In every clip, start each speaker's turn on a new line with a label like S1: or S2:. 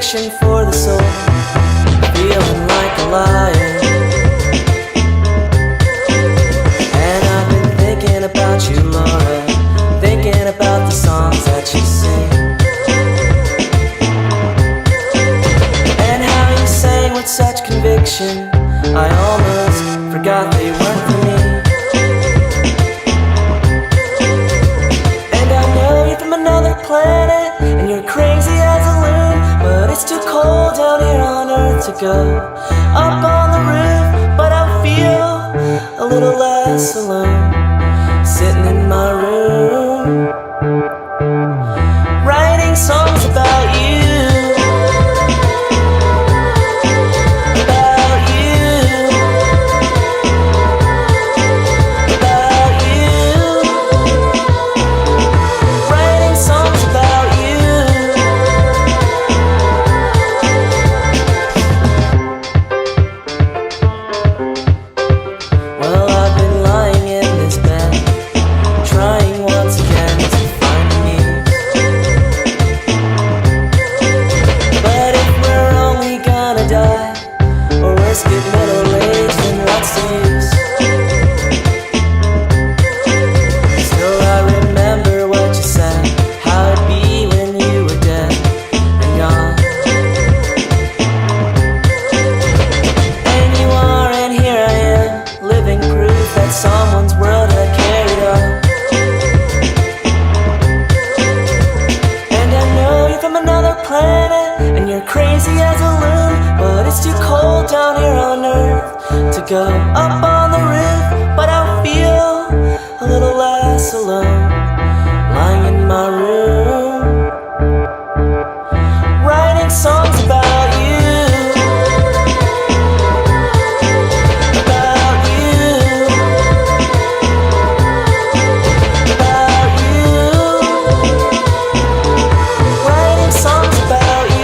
S1: conviction for the soul, feeling like a lion. And I've been thinking about you, Laura, thinking about the songs that you sing, and how you sang with such conviction. I almost forgot they weren't for me. And I know you're from another planet, and you're crazy as a loon, but it's too cold down here on Earth to go up on the roof. But I feel a little less alone, sitting in my room, writing songs about you. Go up on the roof, but I feel a little less alone, lying in my room, writing songs about you. About you. About you. Writing songs about you.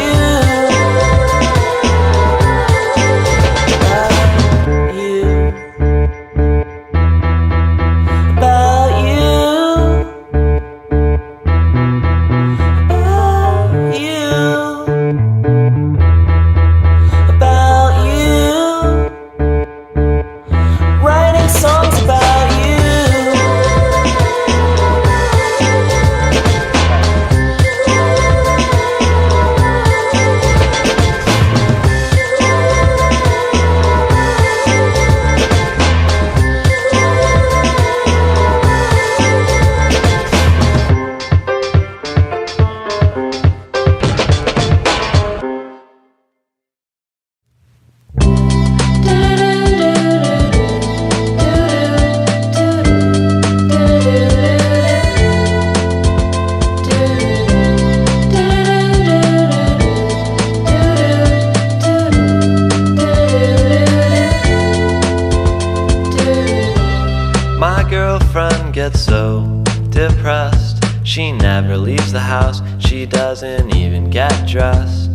S2: Gets so depressed, she never leaves the house, she doesn't even get dressed.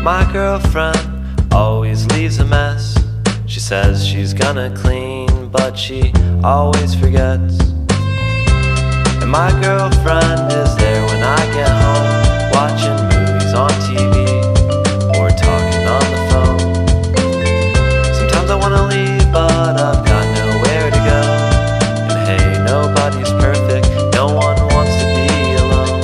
S2: My girlfriend always leaves a mess. She says she's gonna clean, but she always forgets. And my girlfriend is there when I get home, watching movies on TV or talking on the phone. Sometimes I wanna leave, but I've got nowhere to go. Nobody's perfect, no one wants to be alone.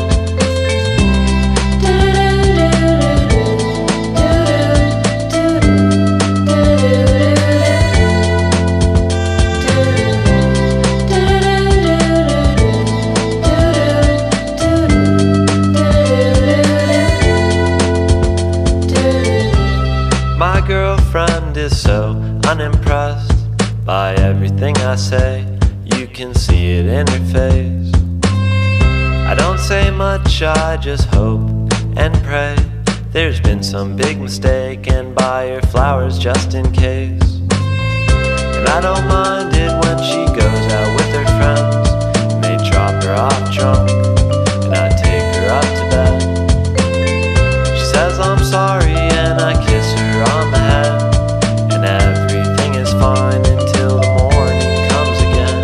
S2: My girlfriend is so unimpressed by everything I say. You can see it in her face. I don't say much, I just hope and pray. There's been some big mistake, and buy her flowers just in case. And I don't mind it when she goes out with her friends, and they drop her off drunk, and I take her up to bed. She says I'm sorry, and I kiss her on the head, and everything is fine until the morning comes again.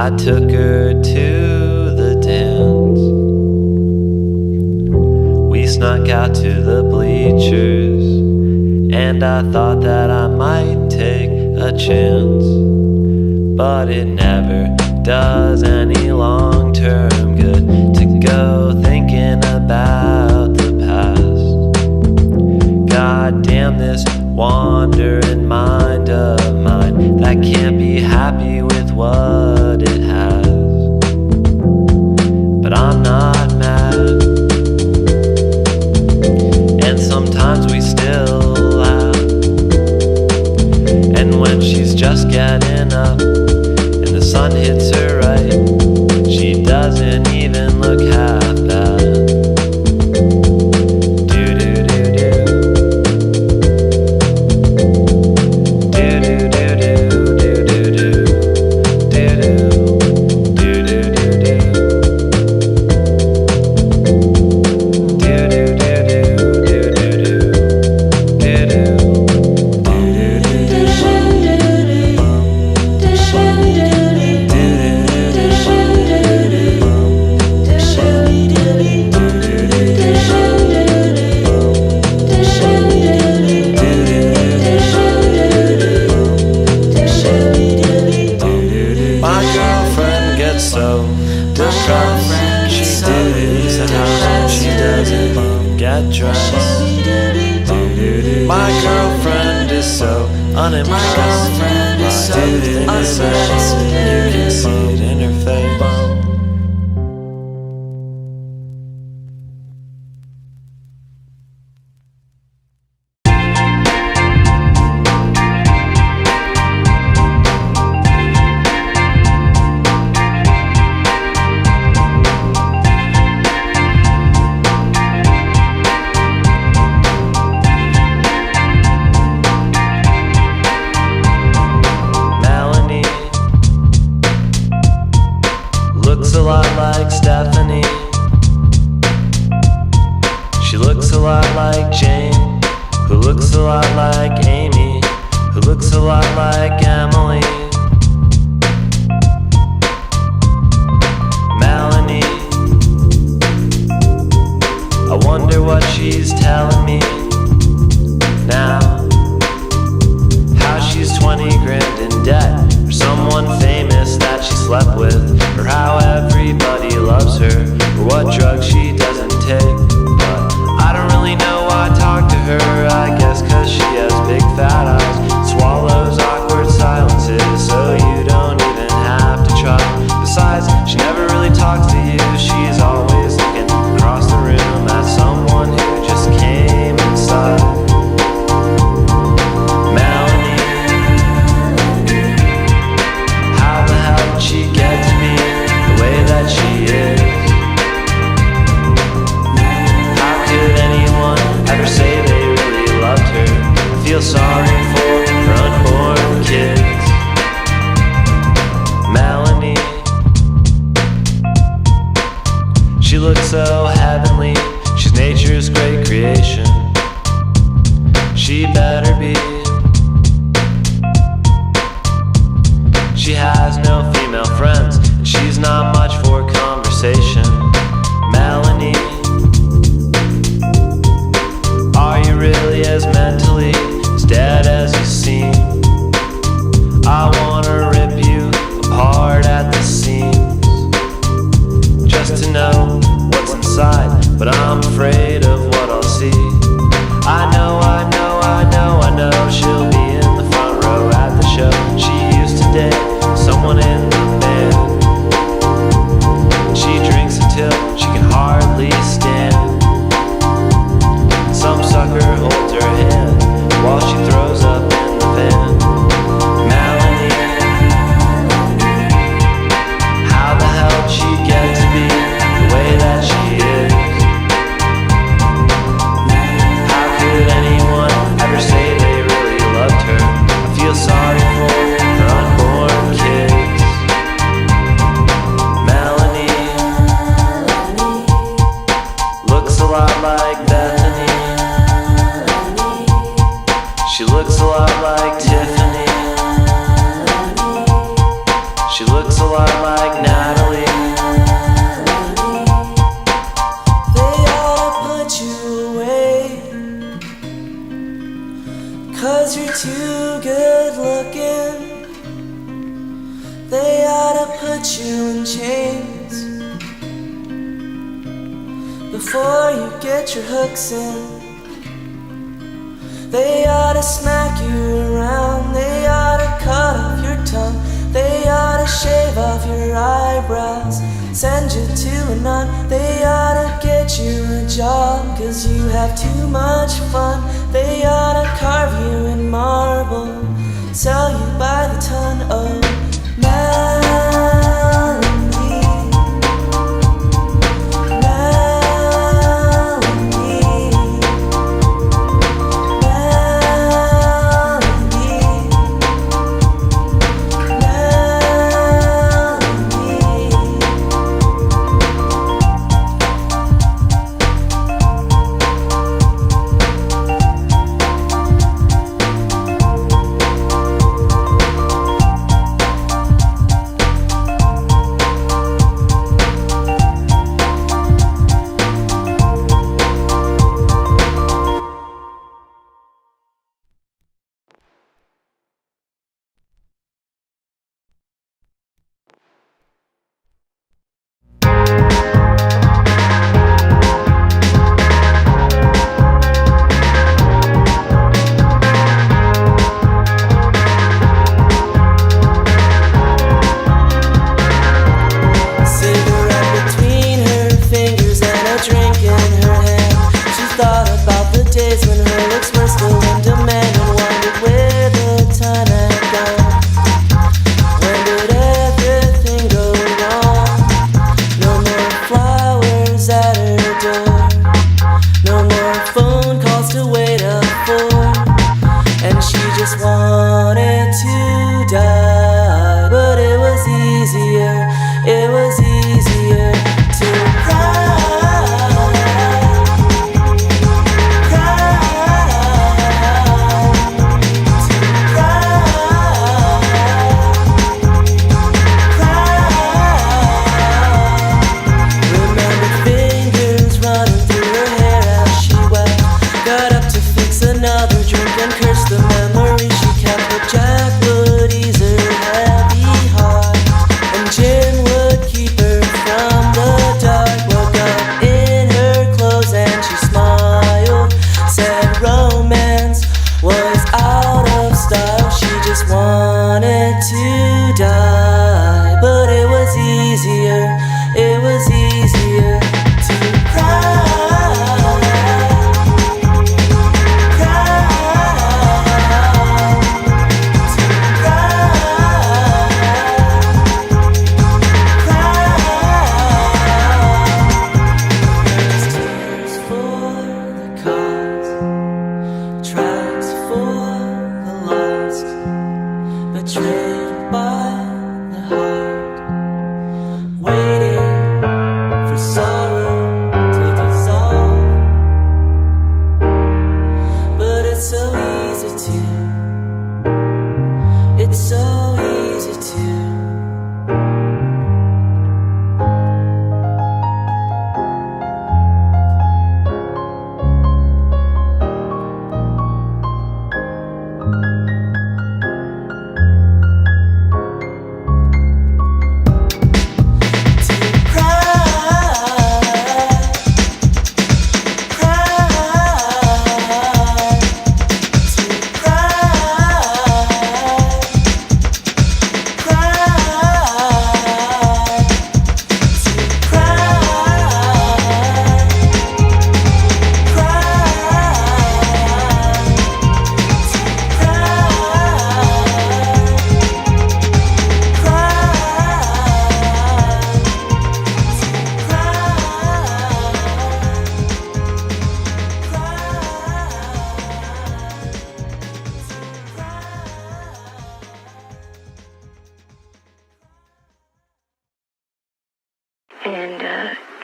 S2: I took her to the dance. We snuck out to the bleachers, and I thought that I might take a chance, but it never does any long-term good to go thinking about the past. God damn this wandering mind of mine that can't be happy with what it has. But I'm not mad, and sometimes we still laugh. And when she's just getting up and the sun hits her right, she doesn't even look half bad. My girlfriend is so unimpressed by everything I say. You can see it in her face. Looks a lot like Stephanie. She looks a lot like Jane, who looks a lot like Amy, who looks a lot like Emily. Melanie, I wonder what she's telling me now. How she's 20 grand in debt for someone famous that she slept with, or how everybody loves her, or what drugs she doesn't take. But I don't really know why I talk to her. I guess 'cause she has big fat eyes, swallows awkward silences, so you don't even have to try. Besides, she never really talks to you. She's always looking across the room at someone who just came inside. She get to be the way that she is. How could anyone ever say they really loved her? I feel sorry for her unborn kids. Melanie, she looks so heavenly. She's nature's great creation. She better be. She has no female friends, and she's not much for conversation. Melanie, are you really as mentally as dead as you seem? I wanna rip you apart at the seams, just to know what's inside, but I'm afraid of what I'll see. I know she'll be in the front row at the show. She used to date someone in the band. She drinks until looks a lot like Natalie.
S1: They ought to put you away, 'cause you're too good looking. They ought to put you in chains before you get your hooks in. They ought to smack you around. They ought to cut off your tongue. They ought to shave off your eyebrows, send you to a nun. They ought to get you a job, 'cause you have too much fun. They ought to carve you in marble, sell you by the ton. Oh, Melanie, Melanie,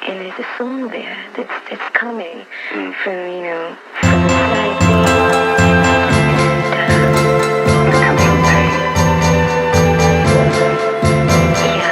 S3: And there's a song there that's coming from, you know, from what I think. And it's coming very, yeah.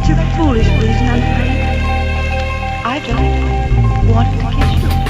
S4: such a foolish reason, I'm afraid. I just wanted to kiss you.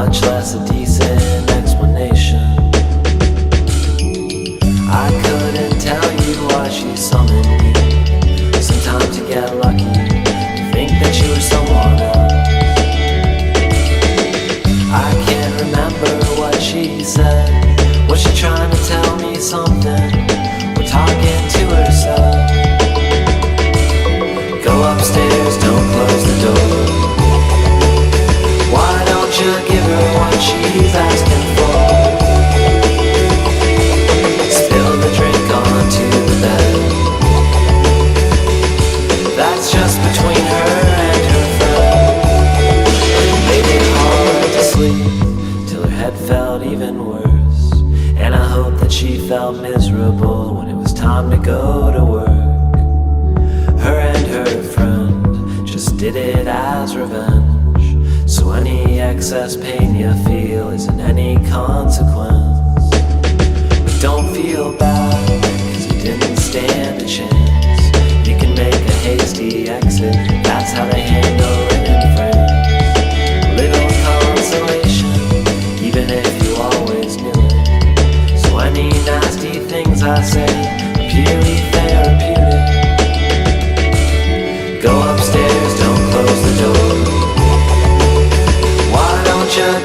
S1: much less a decent explanation. I couldn't tell you why she summoned me. Sometimes you get lucky, you think that you were someone else. I can't remember what she said. Was she trying to tell me something? Or talking to herself? Go upstairs, don't close the door. Why don't you give her what she's asking for? Spill the drink onto the bed. That's just between her and her friend. It made it hard to sleep till her head felt even worse. And I hope that she felt miserable when it was time to go to work. Her and her friend just did it as revenge. So any excess pain you feel isn't any consequence. But don't feel bad, cause you didn't stand a chance. You can make a hasty exit, that's how they handle it in France. Little consolation, even if you always knew it. So any nasty things I say are purely therapeutic. Go upstairs, don't close the door.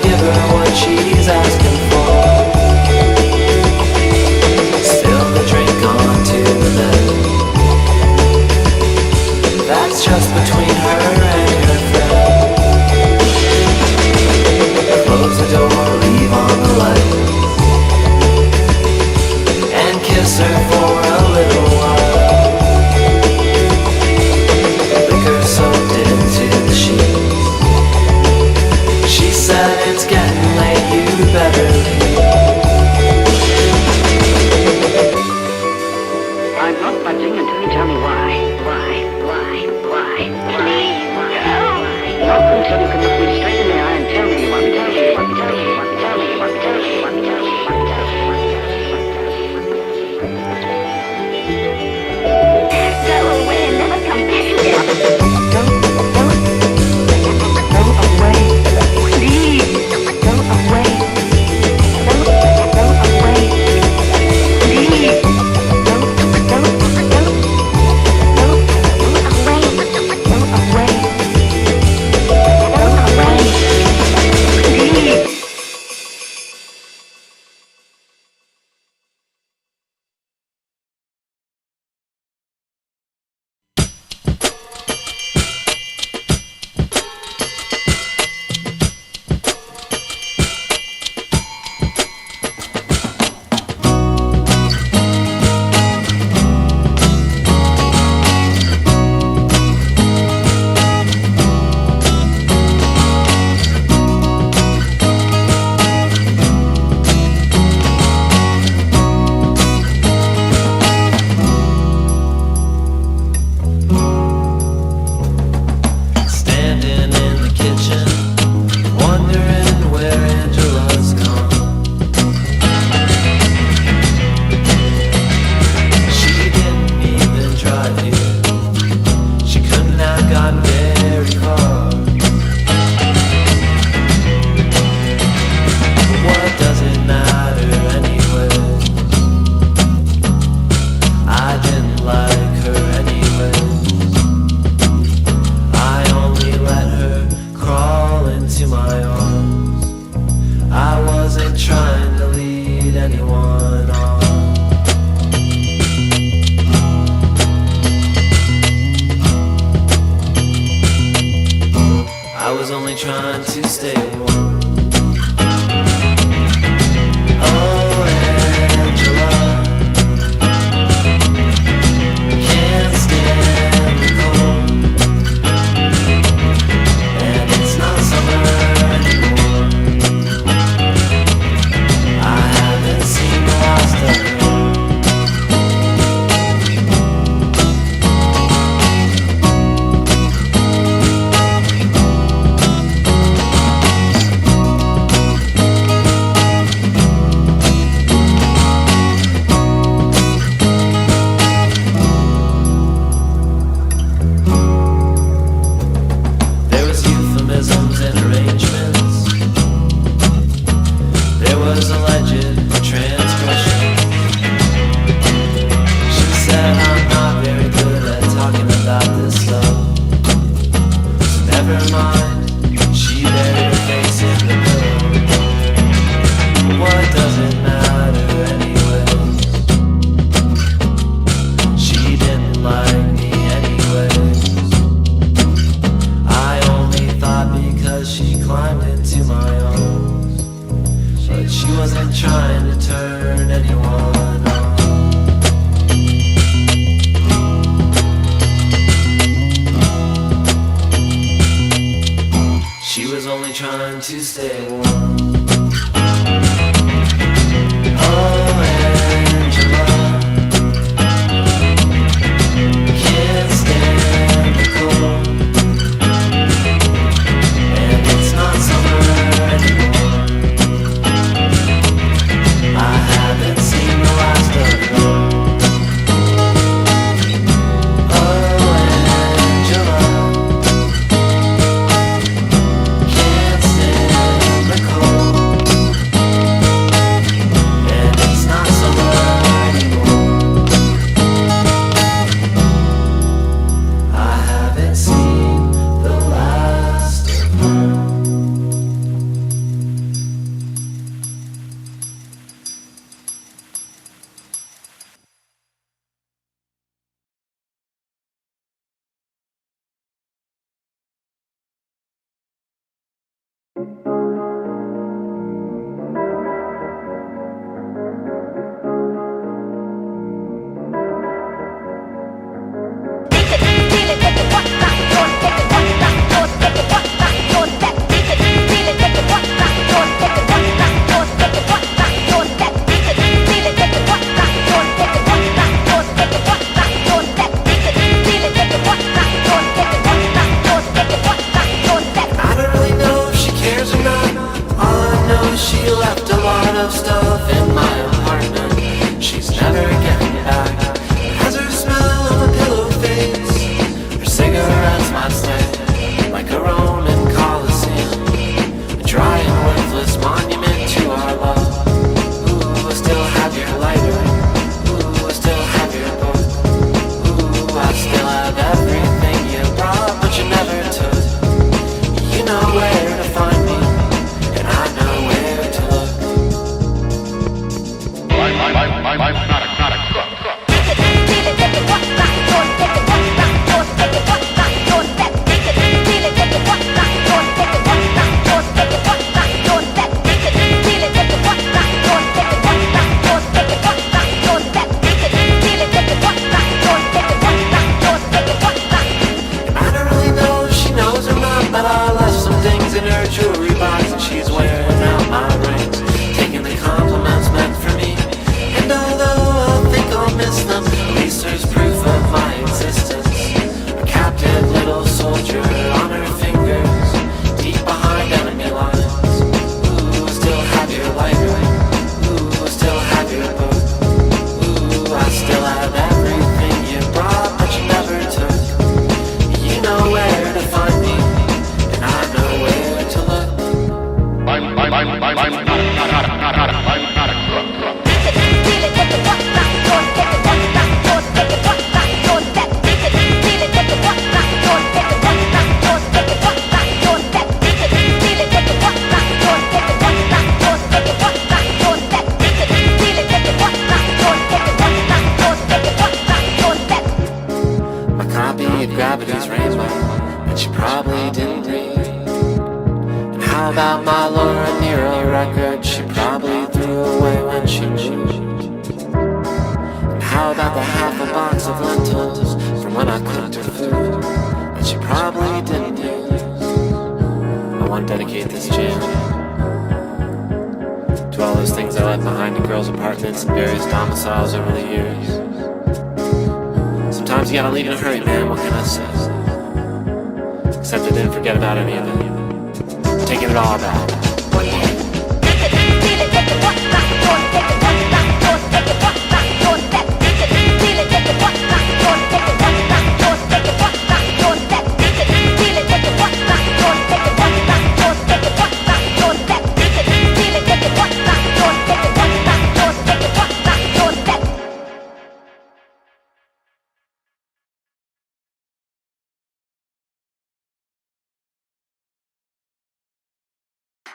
S1: Give her what she's asking for. Spill the drink onto the bed. That's just between her and her friend. Close the door, leave on the lights, and kiss her for a little while. Liquor soaked into the sheets. She said it's getting late, you better leave.
S4: I'm not budging until you tell me why. Please, no. Not until you can look me straight in the eye and tell me you want me, tell me you want me, tell me you want me, tell me you want me, tell me you want me, tell me you want me, tell me you want me. Go away and never come back again. Go away, please.
S1: one. Oh, Angela, can't stand the cold, and it's not summer anymore. I haven't seen the last of her. There was euphemisms and arrangements. There was alleged transgression. She said I'm not very good at talking about this stuff. So never mind, she buried her face in the pillow. What does it matter anyway? She didn't like me anyways. I only thought because she climbed into my arms, but she wasn't trying to turn anyone on. She was only trying to stay warm. Oh, Angela, can't stand the cold, and it's not summer anymore. I haven't seen the last of her. Oh, Angela, can't stand the cold, and it's not summer anymore. I haven't seen the last of her. I don't really know if she cares or not. All I know is she left a lot of stuff in my apartment. She's never getting back. Has her smell of a pillow fades. Her cigarettes might stay like a Roman Colosseum, a dry and worthless monument to our love. Ooh, I still have your lighter. Ooh, I still have your book. Ooh, I still have everything you brought, but you never took. You know where to find me, and I know where to look.
S5: I'm not a crook.
S1: I don't really know if she knows or not, but I left some things in her jewelry box, and she's wearing out my rings, taking the compliments meant for me. And although I think I'll miss them, at least there's proof of my existence. A captive little soldier on her fingers, deep behind enemy lines. Ooh, I still have your lighter. Ooh, I still have your book. Ooh, I still have everything you brought, but you never took. You know where to find me, and I know where to look.
S5: I'm not a crook.
S1: My copy of Gravity's Rainbow, and she probably didn't read. And how about my
S2: my Laura Nero record she probably threw away when she moved? And how about the half a box of lentils from when I cooked her food that she probably didn't use? I want to dedicate this jam to all those things I left behind in girls' apartments and various domiciles over the years. Sometimes you gotta leave in a hurry, man, what can I say? Except I didn't forget about any of it. Taking it all back.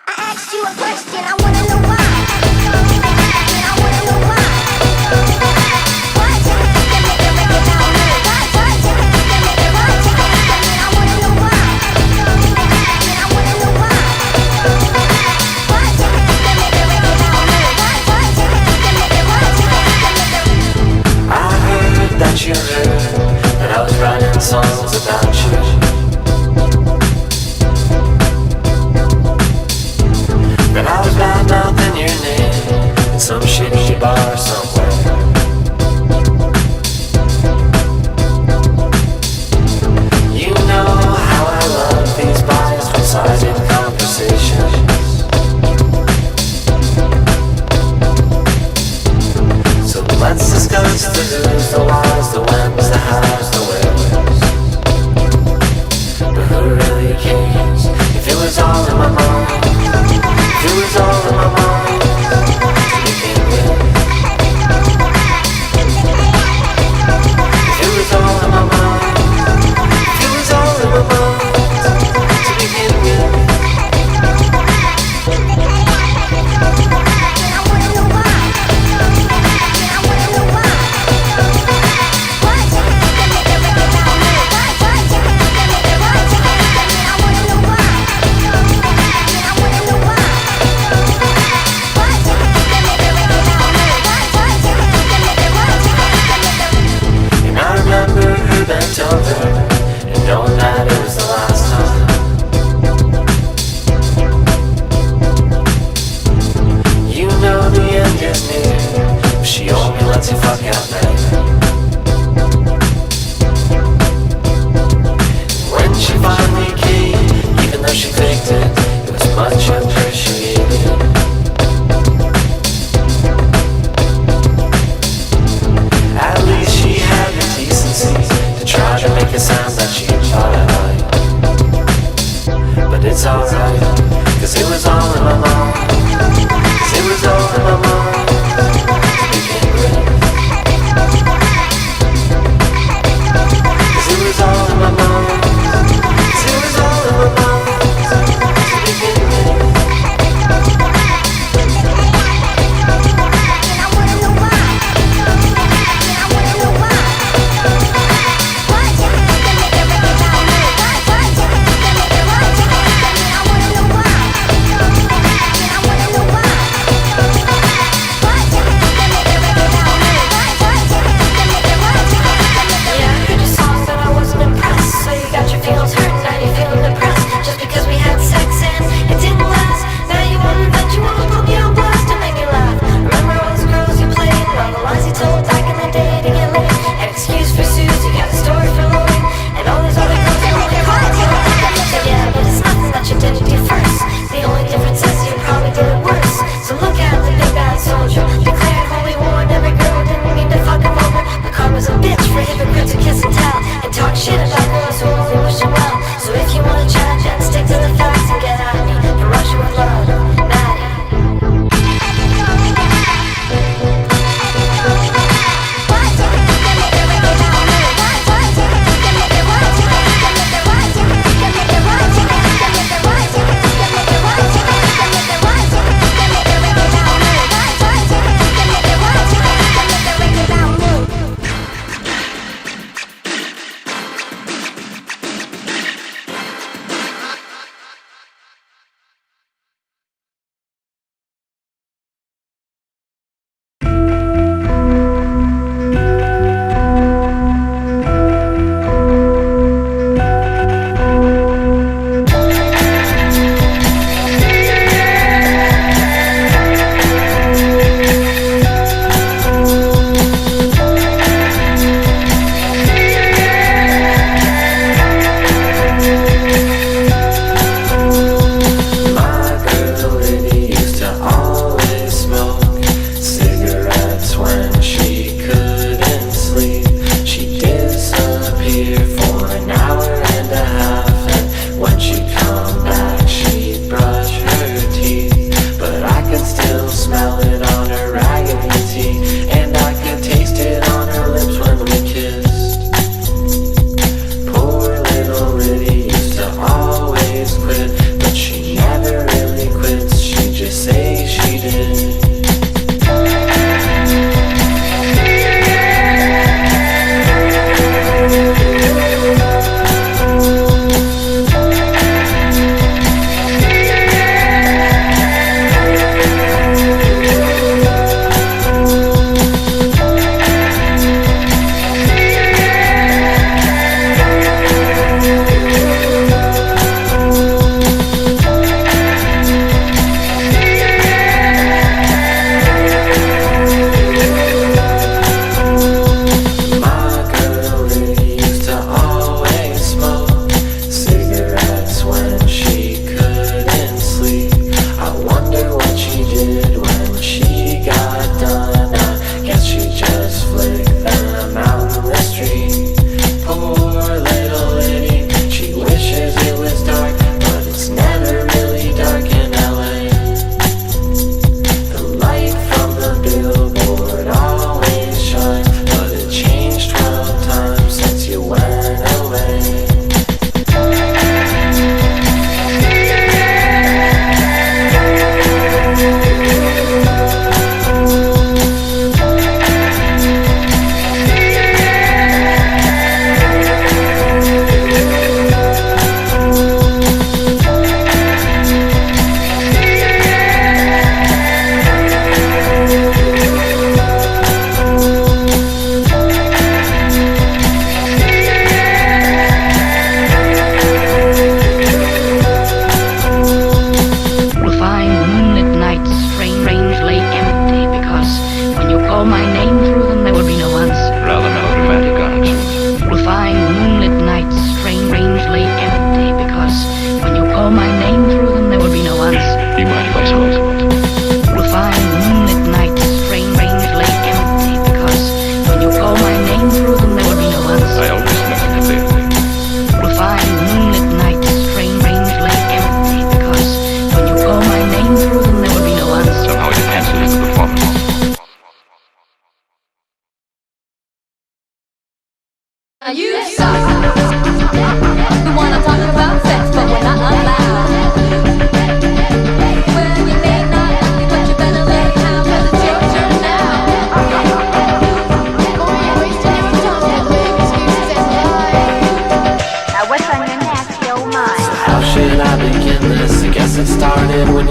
S6: I asked you a question, I wanna know why. I wanna know why. Why'd you have to make a record about me? Why'd you have to make it? Why'd you have to make it? I wanna know why. I wanna know why. Why'd you have to make a record about me? Why'd you have to make it? Why'd you have to make it?
S2: I heard that you heard that I was writing songs about you. That I was bad mouthing your name in some shitty bar somewhere. You know how I love these biased, one-sided conversations. So let's discuss the who's, the whys, the whens, the hows, the wheres. But who really cares if it was all in my mind? It was all in my mind to begin with. It was all in my mind. It was all in my mind to begin with.
S6: I wanna know why. I wanna know why. Why'd you have to make a record about me? Why'd you have to make it? Why'd you have to make it? I wanna know why. I wanna know why. Why'd you have to make a record about me? Why'd you have to make it? Why'd you have to make it?
S2: And I remember her bent over and knowing that it was the last time. You know the end is near, but she only lets you fuck out there. When she finally came, even though she faked it was much appreciated. At least she had the decency to try to make it sound that she thought I liked. But it's alright, cause it was all in my mind. Cause it was all in my mind to begin with. Cause it was all in my mind. Cause it was all in my mind to begin with.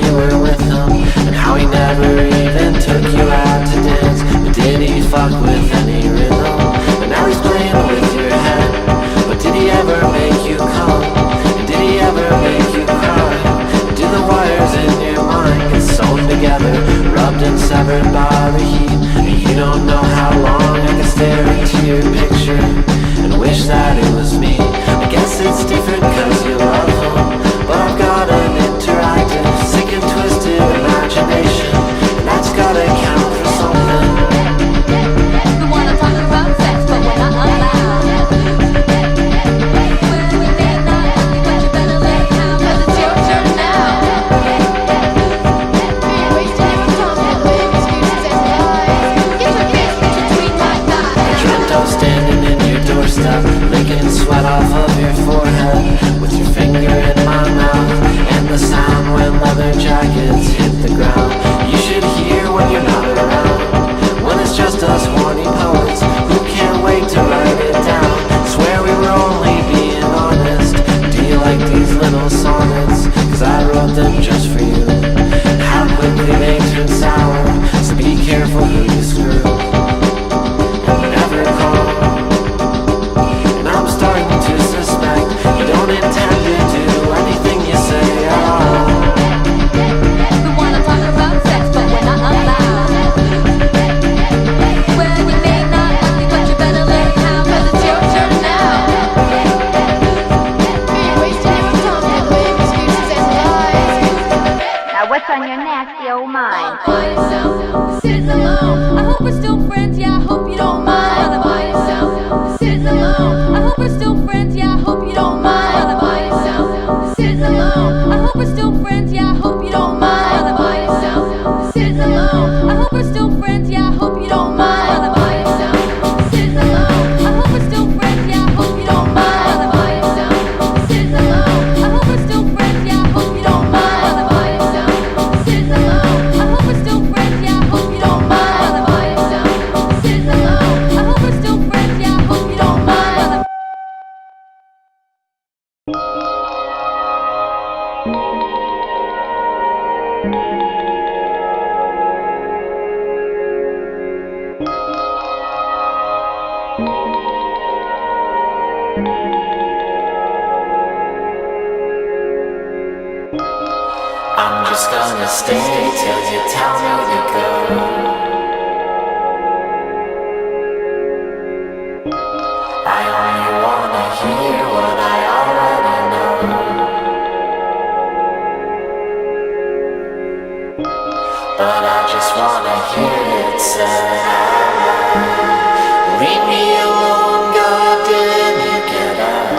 S1: you were with him, and how he never even took you out to dance. But did he fuck with any rhythm? And now he's playing with your head. But did he ever make you come? And did he ever make you cry? And do the wires in your mind get sewn together, rubbed and severed by the heat? And you don't know how long I can stare into your picture and wish that it was me. I guess it's different cause you love him, but I've got an interactive, sick and twisted imagination, and that's gotta count for something.
S7: We wanna talk about sex, but we're not allowed. Well, we may not, but you better lay down, cause it's your turn now. Wasting your time with excuses and lies. Get your face between my thighs.
S1: I dreamt of standing in your doorstep, licking sweat off of your forehead, with your finger in my mouth, and the sound when leather jackets hit the ground. You should hear when you're not around, when it's just us horny poets who can't wait to write it down. Swear we were only being honest. Do you like these little sonnets? Cause I wrote them just for you. How quickly they turn sour, so be careful who you screw. And never call. And I'm starting to suspect you don't intend to do anything you say at all.
S7: We wanna talk about sex, but we're not allowed. Well, we may not like it, but you better lay down, cause it's your turn now.
S6: Wasting your time with excuses and lies.
S3: Now what's on your nasty old mind?
S7: By yourself, sitting alone. I hope we're still friends, yeah, I hope you don't mind. By yourself, sitting alone. I hope we're still friends, yeah, I hope you don't mind. By yourself, sitting alone. I hope we're still friends, yeah, I hope you don't mind. By yourself, sitting alone. I hope we're still friends, yeah, I hope you don't mind. By yourself, sitting alone. I hope we're still friends, yeah, I hope you don't mind. By yourself, sitting alone. I hope we're still friends, yeah, I hope you don't mind. By yourself, sitting alone. I hope we're still friends, yeah, I hope you don't mind. By yourself, sitting alone. I hope we're still friends, yeah, I hope you don't mind.
S1: I'm just gonna stay till you tell me to go. I only wanna hear what I already know. But I just wanna hear it said. Leave me alone, goddamn, you get out.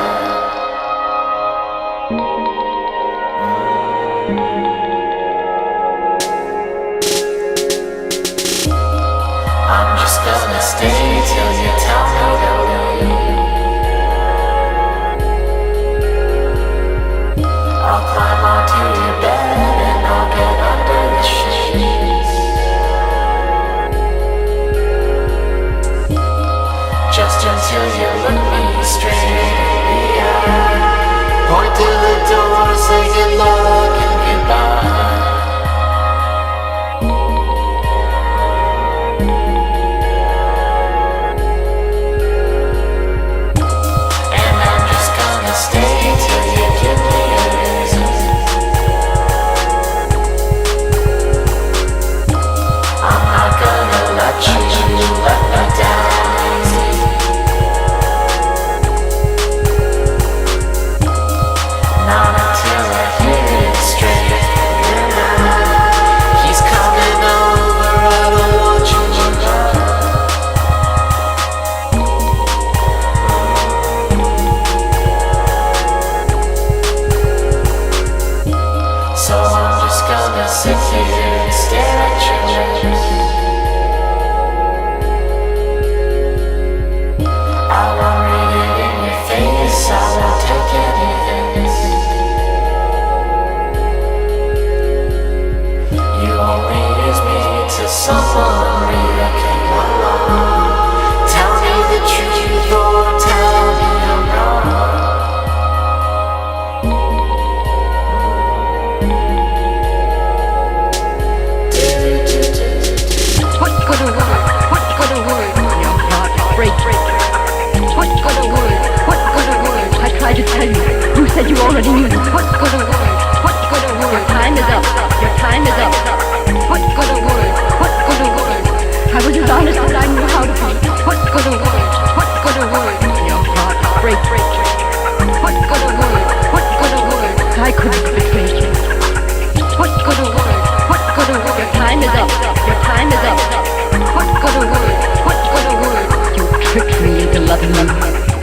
S1: I'm just gonna stay till you tell me to leave. I'll climb onto your bed and I'll get under the sheets. Just until you look me straight in the eye. Point to the door, say good luck and goodbye. Stay till you give me a reason. I'm not gonna let you let me down easy. Not until I hear it straight. You're not. He's coming over, I don't want you to know. So I'm just gonna sit here and stare at your lips. I won't read it in your face, I won't take any hints. You only use me to someone real came along. Tell me the truth or tell me I'm wrong.
S4: already knew. What good a word? What good a word? Your time is up. Your time is up. What good a word? What good a word? I was as honest as I knew how to be. What good a word? What good a word? Your heart break. What good a word? What good a word? I couldn't betray you. What good a word? What good a word? Your time is up. Your time is up. What good a word? What good a word? You tricked me into loving you.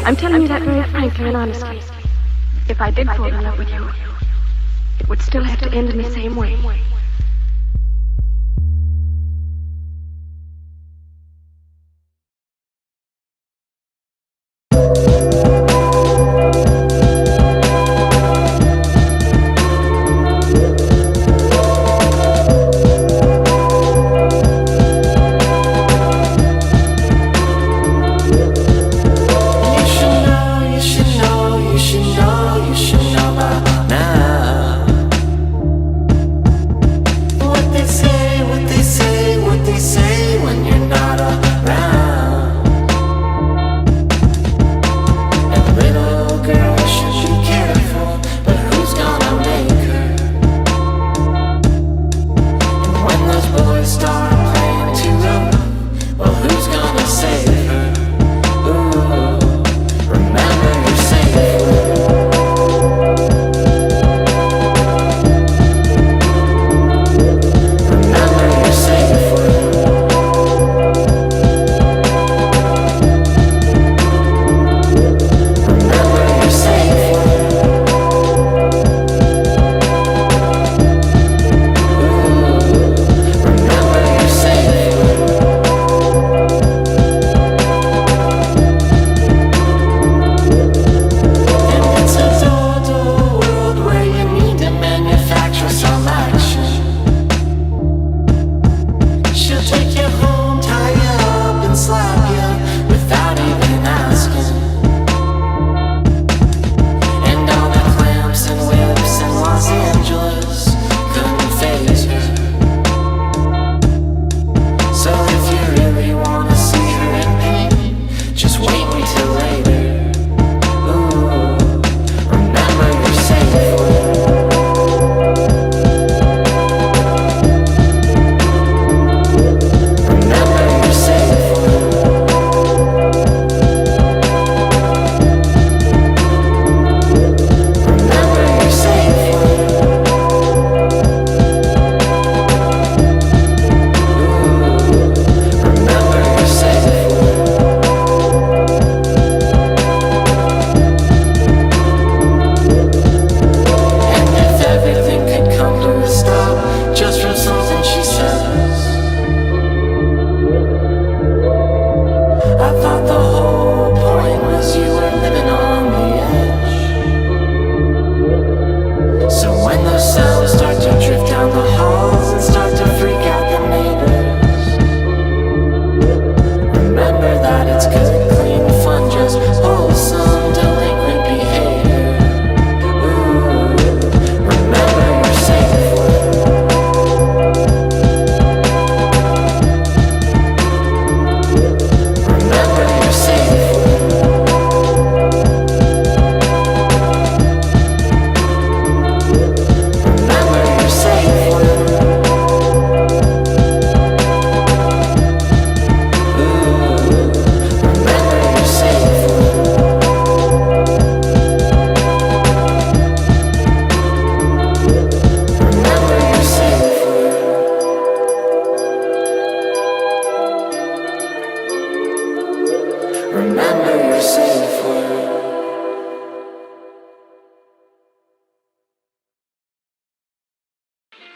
S3: I'm telling you that very frankly and honestly. If I did fall in love with you, it would still have to end in the same way.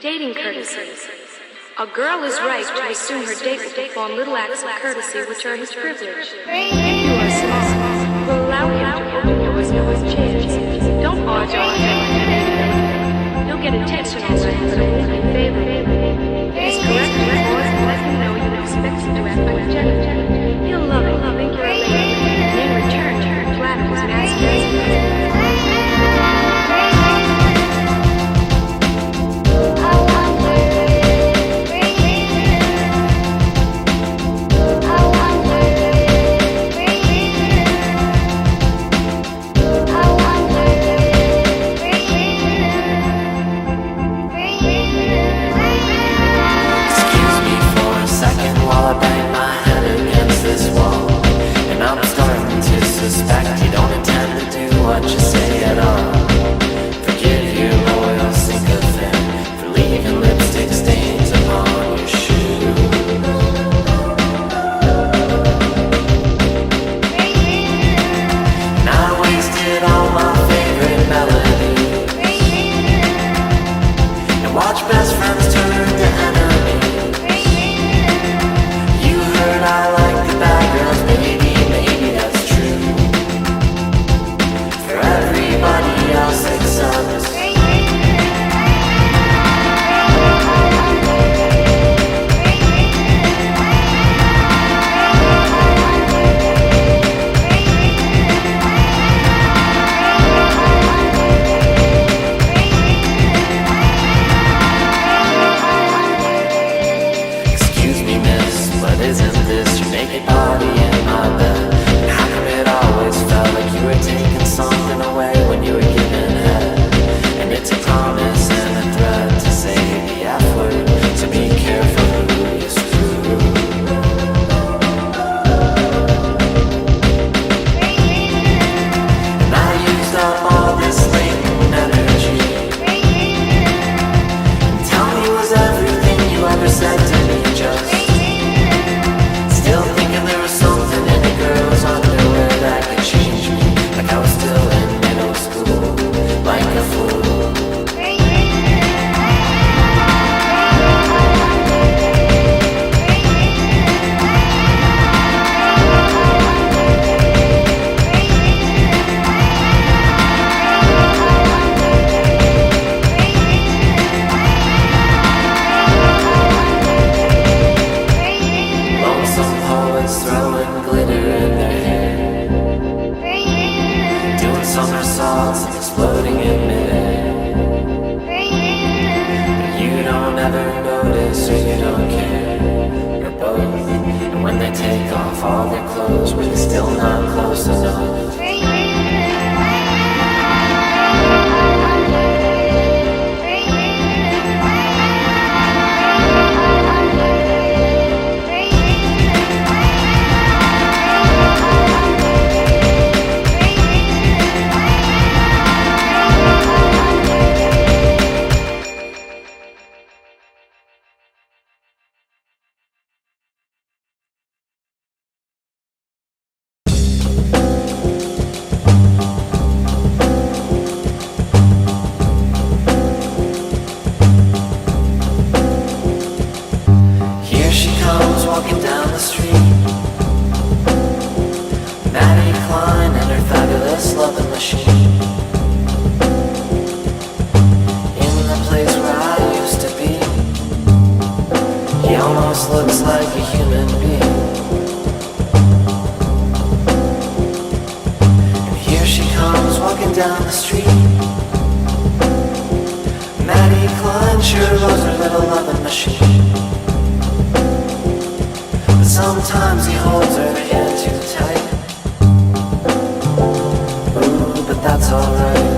S8: Dating courtesy. A girl is right to assume her date will perform little acts of courtesy which are his privilege. If you are smart, will allow him to open doors no one chance. Don't barge on him. You'll get attention all right, but only in favor. He's correct in his voice and let him know you expect him to act like a gentleman. He'll love it, think you're a lady, and in return, flatter his masculinity.
S1: friends turned to enemies. You heard I like the bad girls, maybe that's true. For everybody else except somersaults and exploding in midair. But you don't ever notice or you don't care, or both. And when they take off all their clothes, we're still not close enough. Walking down the street, Maddie Klein and her fabulous loving machine. In the place where I used to be, he almost looks like a human being. And here she comes walking down the street. Maddie Klein sure loves her little loving machine. Sometimes he holds her hand too tight. Ooh, but that's alright.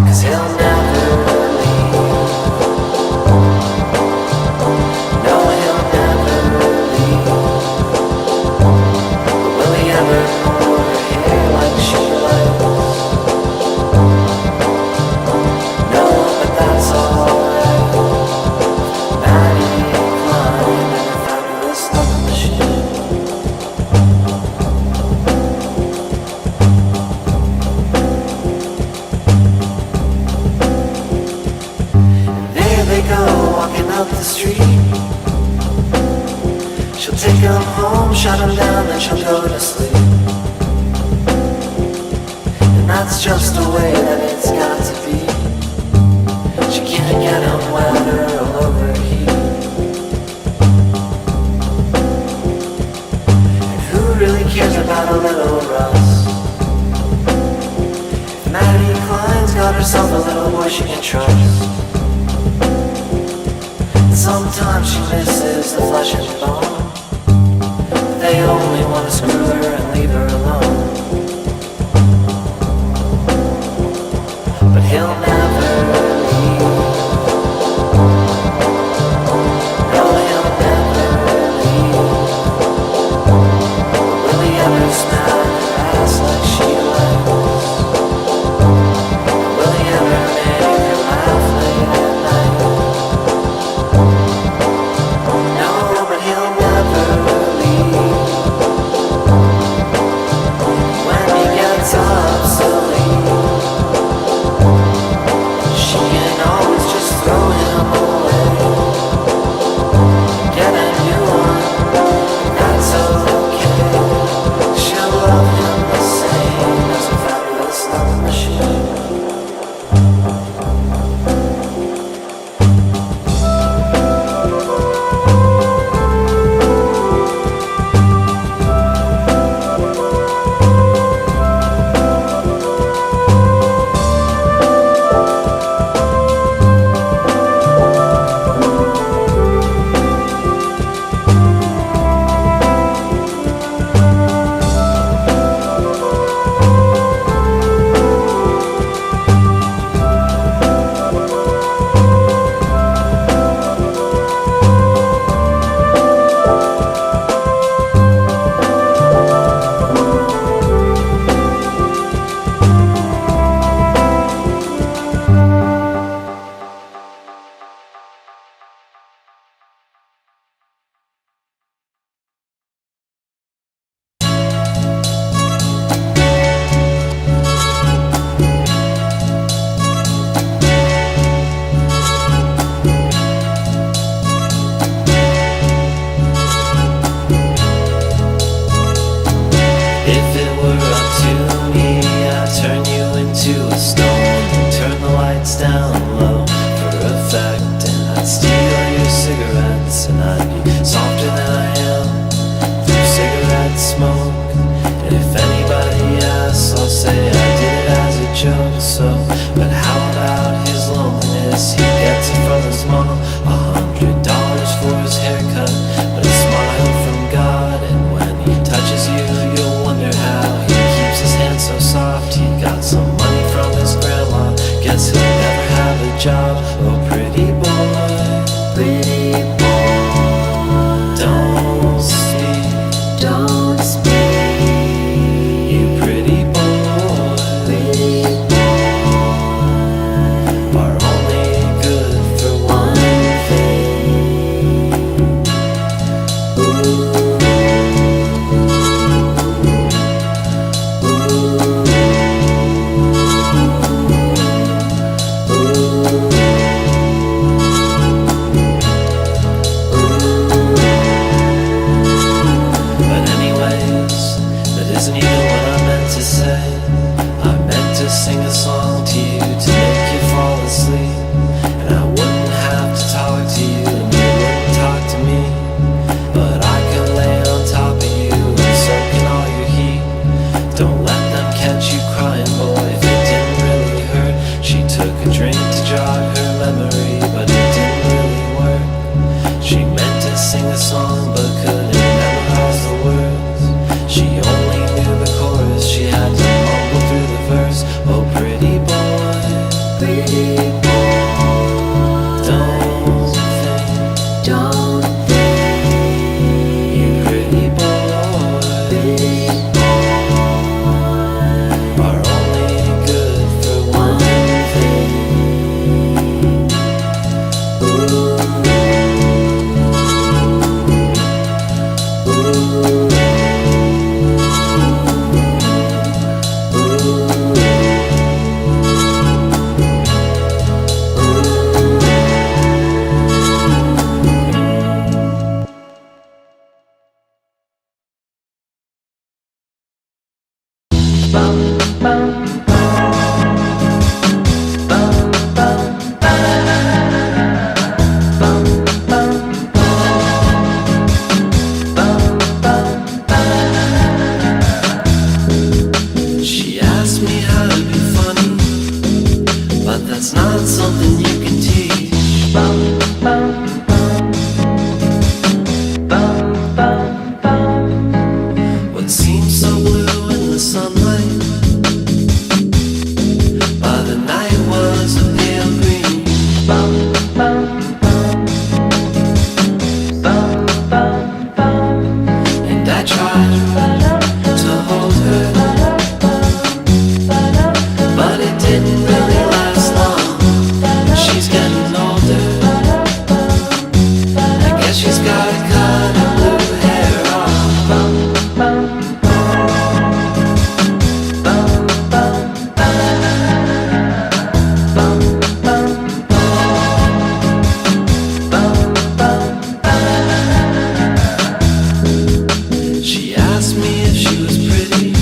S1: 'Cause he'll never leave. No, he'll never leave. But will he ever pull her hair like she likes? No, but that's alright. Up the street, she'll take him home, shut him down, then she'll go to sleep. And that's just the way that it's got to be. She can't get him wet or he'll overheat. And who really cares about a little rust? If Maddie Klein's got herself a little boy she can trust. Sometimes she misses the flesh and bone. They only want to screw her and leave her alone. But he'll never leave. No, he'll never leave. Will he ever smack her ass like she likes? Will he ever make her laugh late at night? No, but he'll never leave.
S2: steal your cigarettes, and I'd be softer than I am through cigarette smoke. And if anybody asks, I'll say I did it as a joke. So, but how about his loneliness? He gets it from his mom, $100 for his haircut, but a smile from God. And when he touches you, you'll wonder how he keeps his hands so soft. He got some money from his grandma, guess he'll never have a job. Oh, pretty boy, pretty boy, don't speak, don't speak. You pretty boy, pretty boy, are only good for one thing. But anyways, that isn't even what I meant to say. I meant to sing a song to you to make you fall asleep, and I wouldn't have to talk to you, and you wouldn't talk to me. But I could lay on top of you and soak in all your heat. Don't let them catch you crying, boy, if it didn't really hurt. She took a drink to jog her memory, but it didn't really work. She meant to sing a song, but couldn't memorize the words. She only knew the chorus, she had to mumble through the verse. Oh, pretty boy, don't think, don't think. You pretty boy, are only good for one thing. She asked me how to be funny, but that's not something you can teach. What seems so blue in the sunlight, by the night was a pale green. And I tried to hold her, but it didn't really last long. She's getting older, I guess she's gotta cut her blue hair off. She asked me if she was pretty.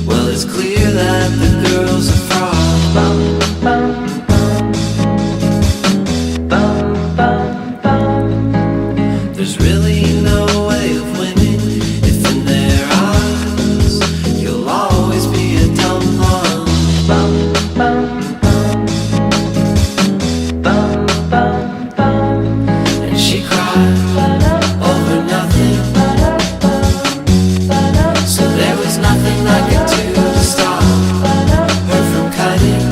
S2: Well, it's clear that the girl's a fraud. There's really no way of winning if in their eyes you'll always be a dumb one. And she cried over nothing, so there was nothing I could do to stop her from cutting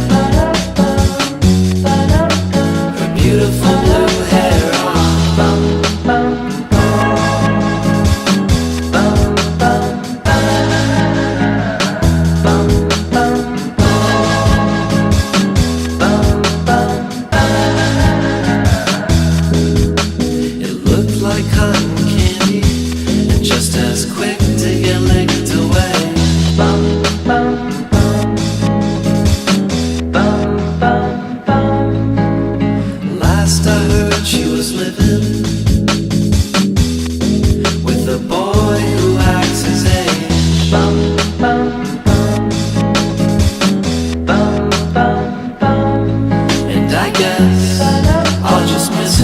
S2: her beautiful blue hair off. It looked like cotton candy, and just as quick to get licked away. Last I heard, she was living with a boy who acts his age. And I guess I'll just miss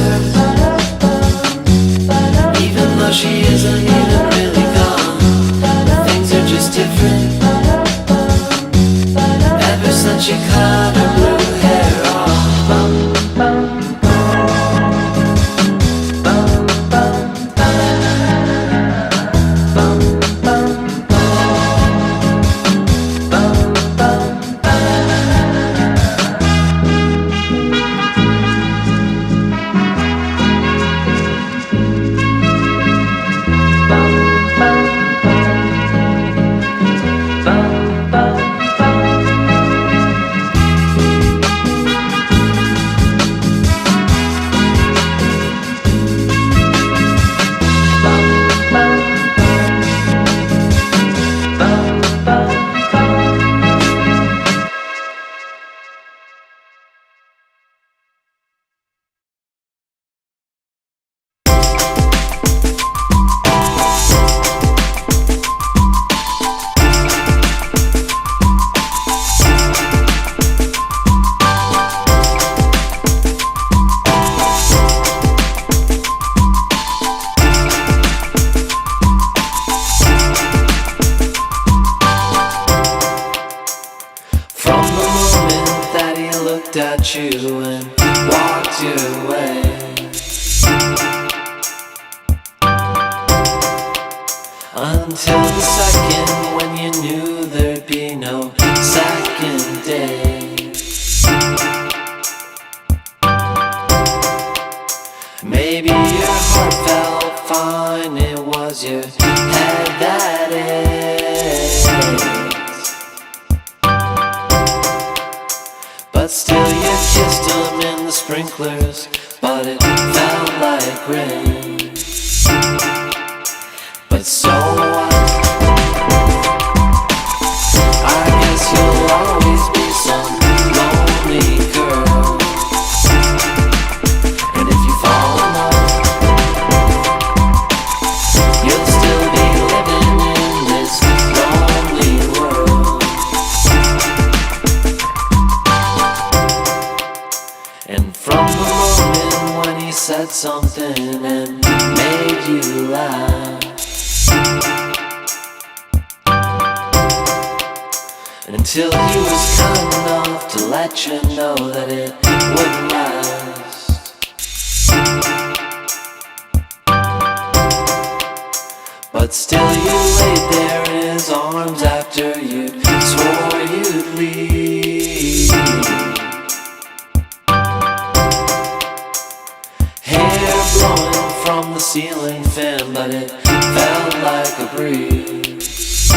S1: you and walked your way. Until the second when you knew there'd be no second day. Maybe your heart felt fine, it was your head that ached. But still you kissed them in the sprinklers, but it felt like rain. But so what? I guess you'll always be some lonely girl. And if you fall in love, you'll still be living in this lonely world. And from the moment when he said something and made you laugh, until he was kind enough to let you know that it wouldn't last. But still you laid there in his arms after you swore you'd leave. Hair blowing from the ceiling fan, but it felt like a breeze.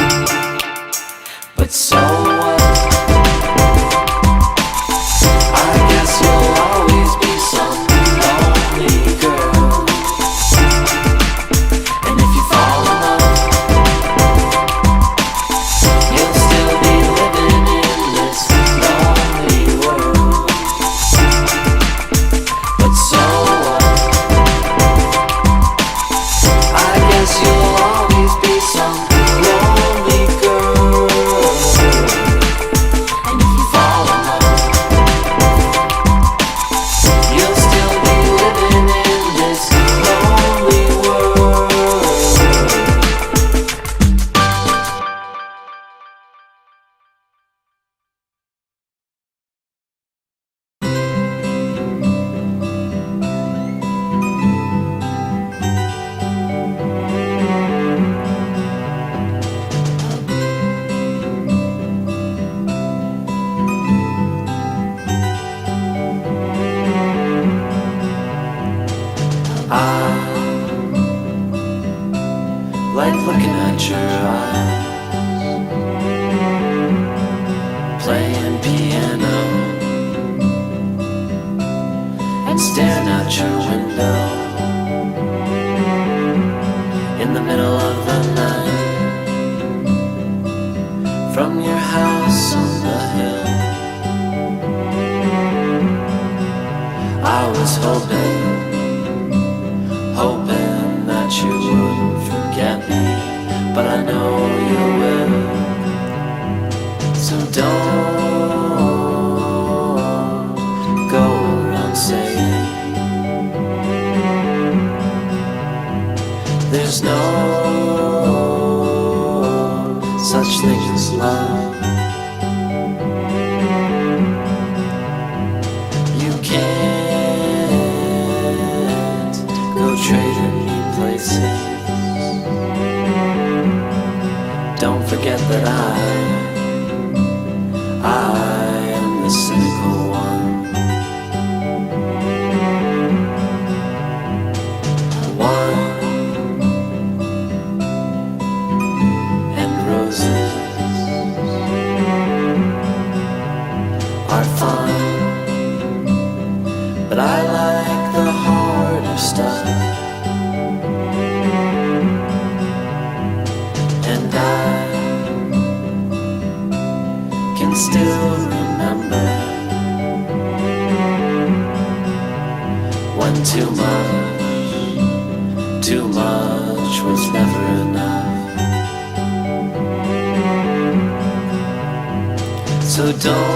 S1: But so what? I guess you'll always be some lonely girl. And if you fall in love, you'll still be living in this lonely world. But so what? I guess you'll always be some lonely girl. And if you fall in love, you'll still be living in this lonely world. I like looking at your eyes, playing piano and staring out your window in the middle of the night, from your house on the hill. I was hoping that you wouldn't forget me, but I know you will. So don't go around saying there's no such thing as love. You can't go trading me places. Don't forget that I am the cynical one. Wine and roses are fine, but I like the harder stuff. And I can still remember when too much was never enough. So don't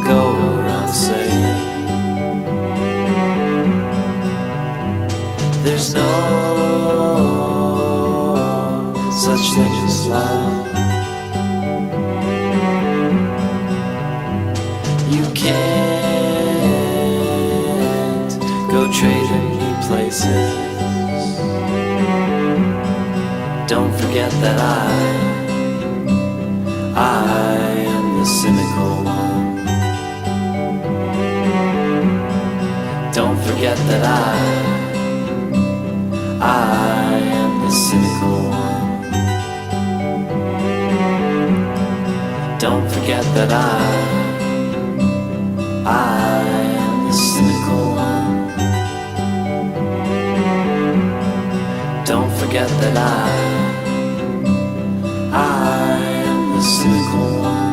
S1: go around saying there's no such thing as love. you can't go trading places. Don't forget that I am the cynical one. Don't forget that I am the cynical one. Don't forget that I am the cynical one. Don't forget that I am the cynical one.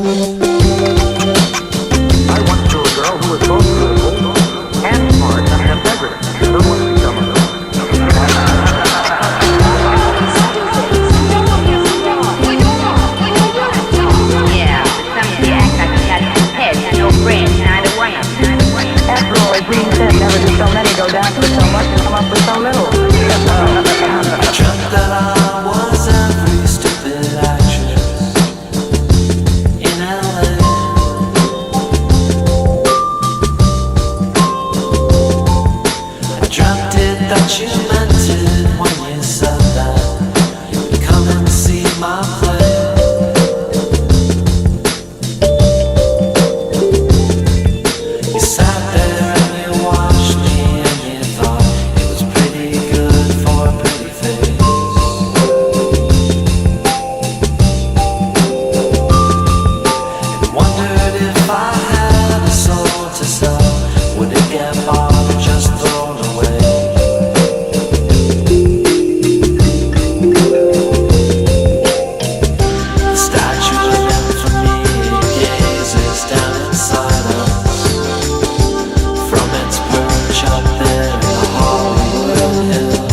S9: I once knew a girl who was both beautiful and smart and ambidextrous. Who wants to become a girl?
S4: Yeah, but some of you act like you got no head, no brain, neither one of them.
S9: After all, as Green said, never did so many go down to so much and come up with so little.
S1: I dreamt that I was every stupid actress in LA. I dreamt it that you meant it when you said that you'd come and see my play. You sat there and you watched me and you thought it was pretty good for a pretty face. And wondered if I had a soul to sell, would it get bought or just thrown away? The statue of infamy gazes down inside us from its perch up there in the Hollywood Hills.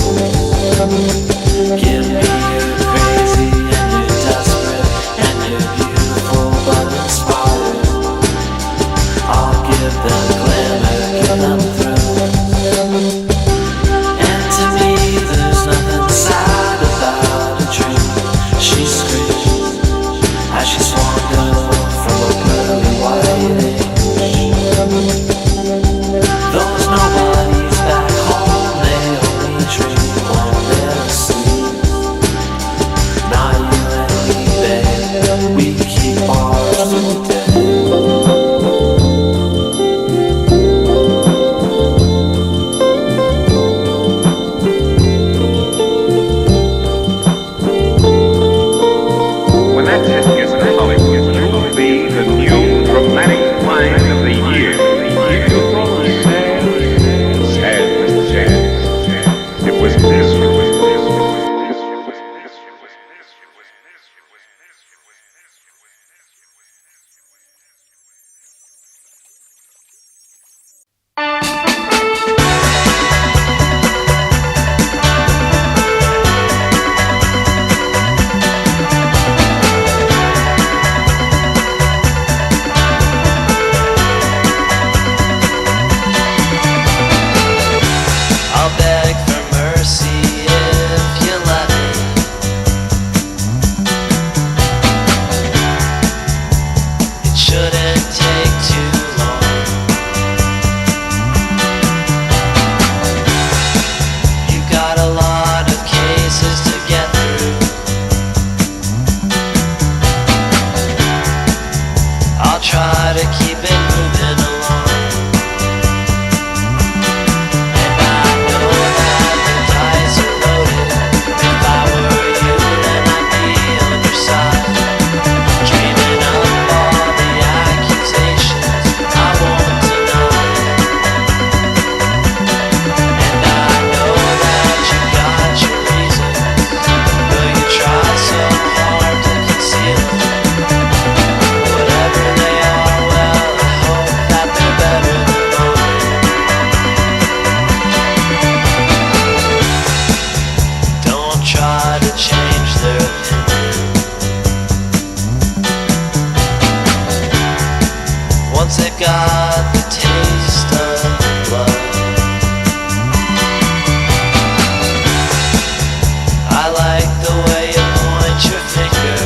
S1: Give me you're crazy and you're desperate and you're beautiful but inspired. I'll give them glamour, give them thrills. And to me there's nothing sad about a dream. She screamed as she swung up from a pearly white age. Those nobodies back home, they only dream while they're asleep. Now you and me, babe, we keep ours for the day.
S5: When that hit gets to Hollywood, you will be the new dramatic find of the year. You feel probably sad, Mr. Jazz. It was this.
S1: I'll beg for mercy if you let me. It shouldn't take too long. You got a lot of cases to get through. I'll try to keep it moving along. And I know that the dice are loaded. If I were you, then I'd be on your side, dreaming up all the accusations I won't deny. And I know that you got your reasons, though you try so hard to conceal them. Whatever they are, well, I hope that they're better than mine. Don't try to change their opinion. Once they've got the taste of blood, I like the way you point your finger.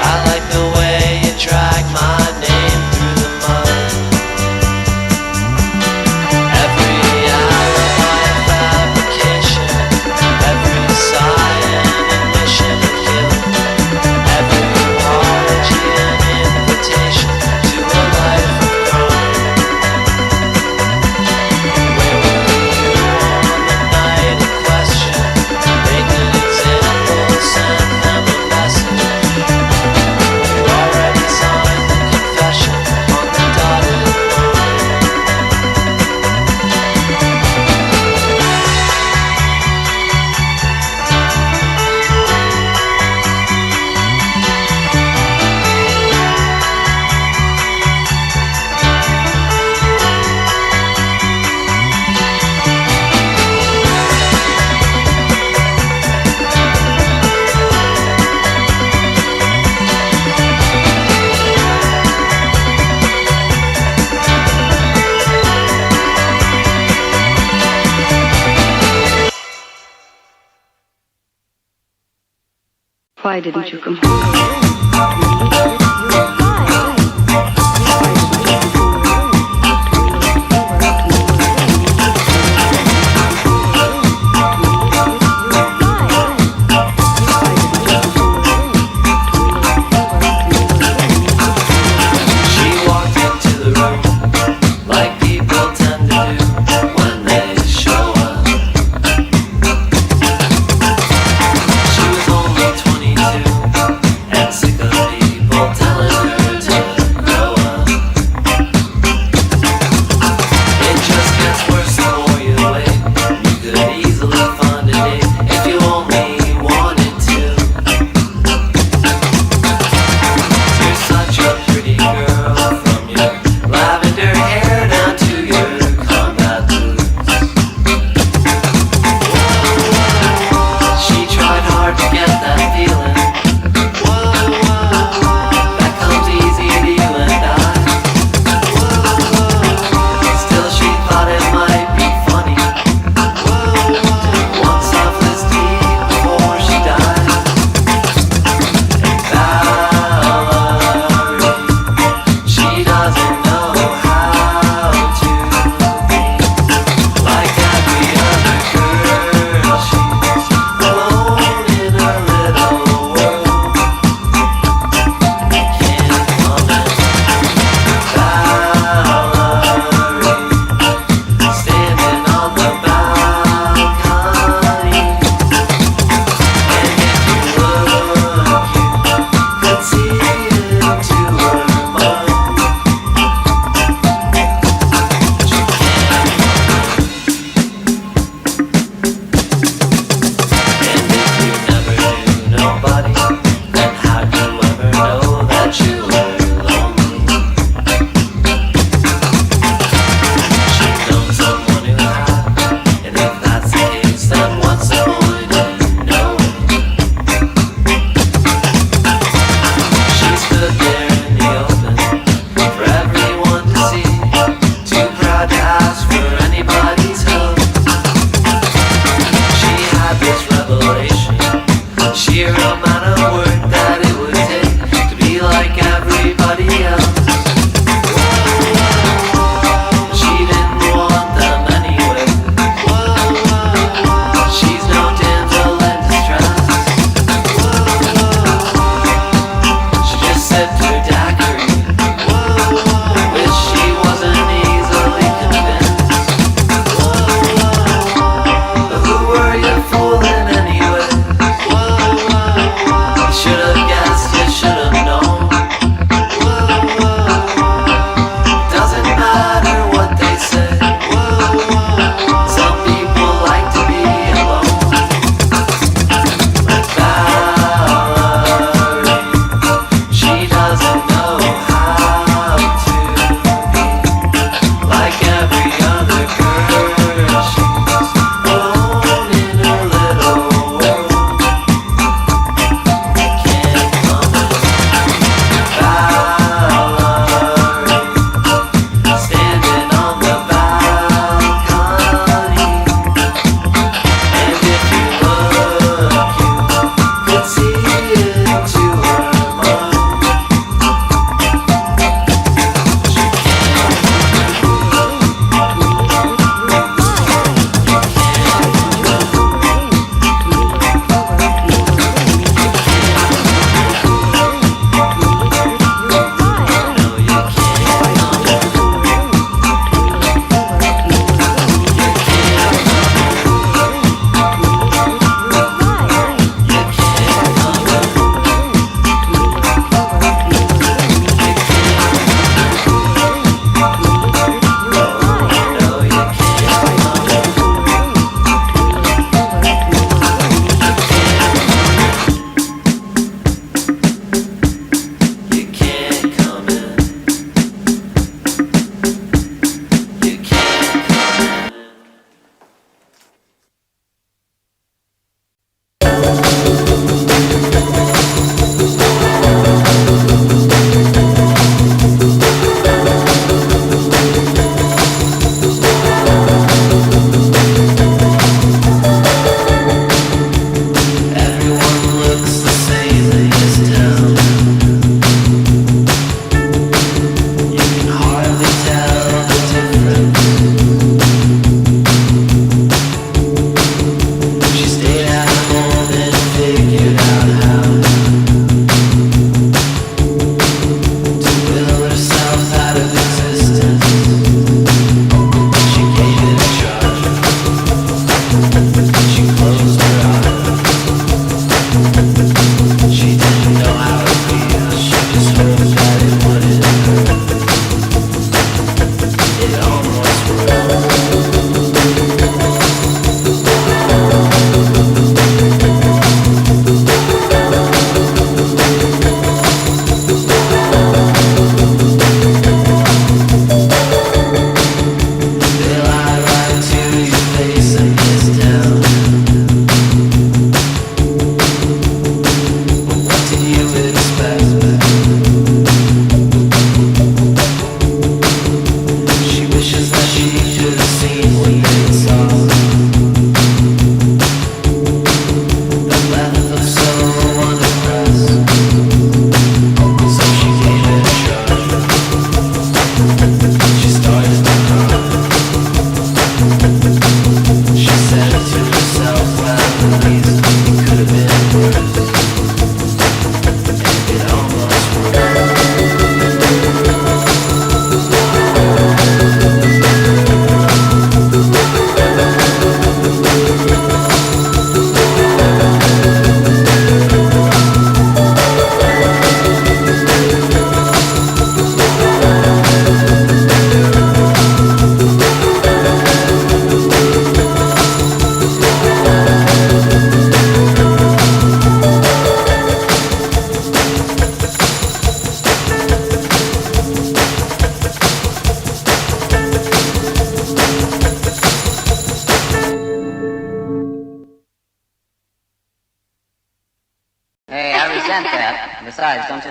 S1: I like the way you drag my name through the mud. Every alibi a fabrication, every sigh an admission of guilt, every apology an invitation.
S4: Why didn't you come home?
S2: She walked into the room like people tend to do when they show up. She was only 22 and sick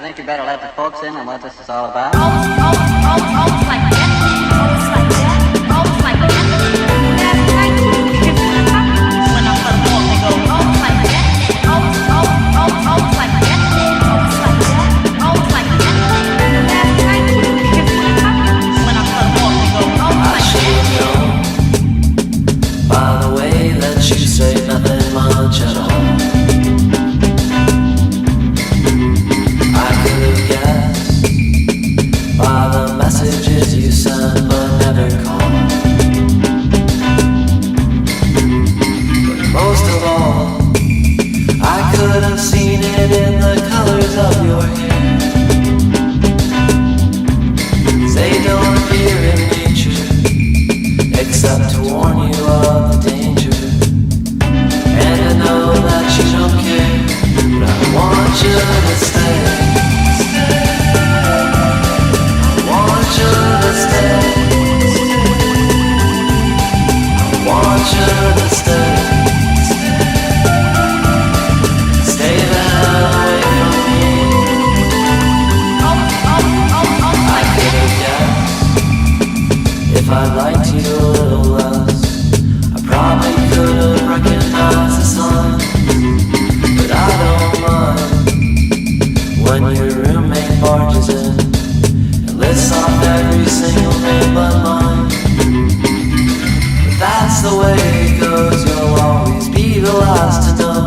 S10: think you better let the folks in on what this is all about?
S7: Almost like that. Almost like that. Almost like that. Last night you kissed me when I felt walk and go. Almost like that. Almost like that. Almost like that. Almost like that. Last night you kissed me when I felt walk and go. Almost like that.
S1: By the way that you say nothing much at all, I could have guessed by the messages you send but never call. But most of all, I could have seen it in the colors of your hair. 'Cause they don't appear in nature except to warn you of the danger. And I know that you don't care, but I want you to stay. I want you to stay. I want you to stay. Stay the hell away from me. I could have guessed if I liked you a little less, I probably could have recognized the sun. But I don't mind when your roommate barges in and lists off every single name but mine. But that's the way it goes, you'll always be the last to know,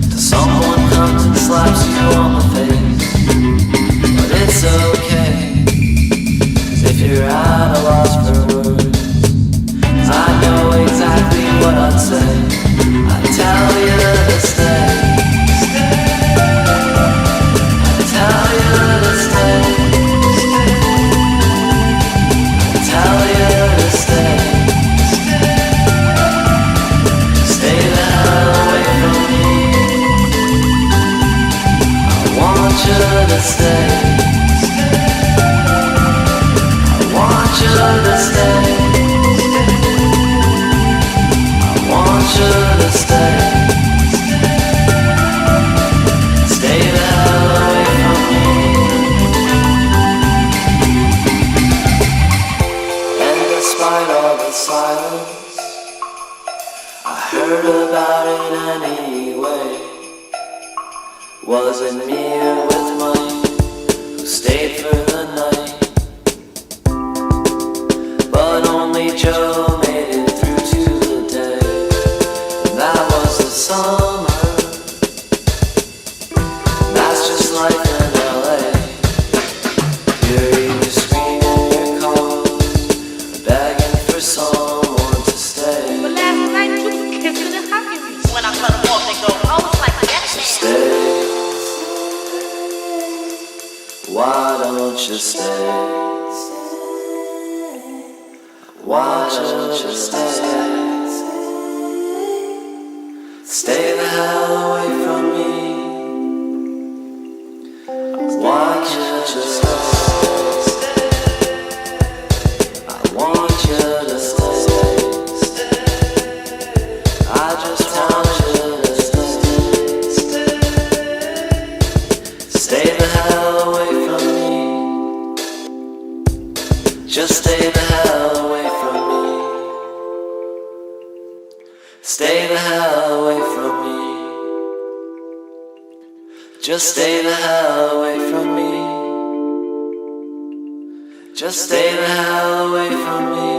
S1: till someone comes and slaps you on the face. But it's okay, 'cause if you're at a loss for words, I know exactly what I'd say. I'd tell you to stay. I'd tell you to stay. I'd tell you to stay. Stay the hell away from me. I want you to stay. I want you to stay. I want you to stay. Stay the hell away from me. And despite all the silence, I heard about it anyway. Was it me or with Mike who stayed for the night? But only Joe made it through to the day. And that was the summer. That's just life in LA. You're either screaming your cause, begging for someone to stay.
S7: But last night you kissed me when I felt walk and go. Almost like that.
S1: Stay. Why don't you stay? Why don't you stay? Stay the hell away from me. Why can't you stay? I want you to stay. I just want you to stay. Stay the hell away from me. Just stay the hell away from me. Stay the hell away from me. Just stay the hell away from me. Just stay the hell away from me.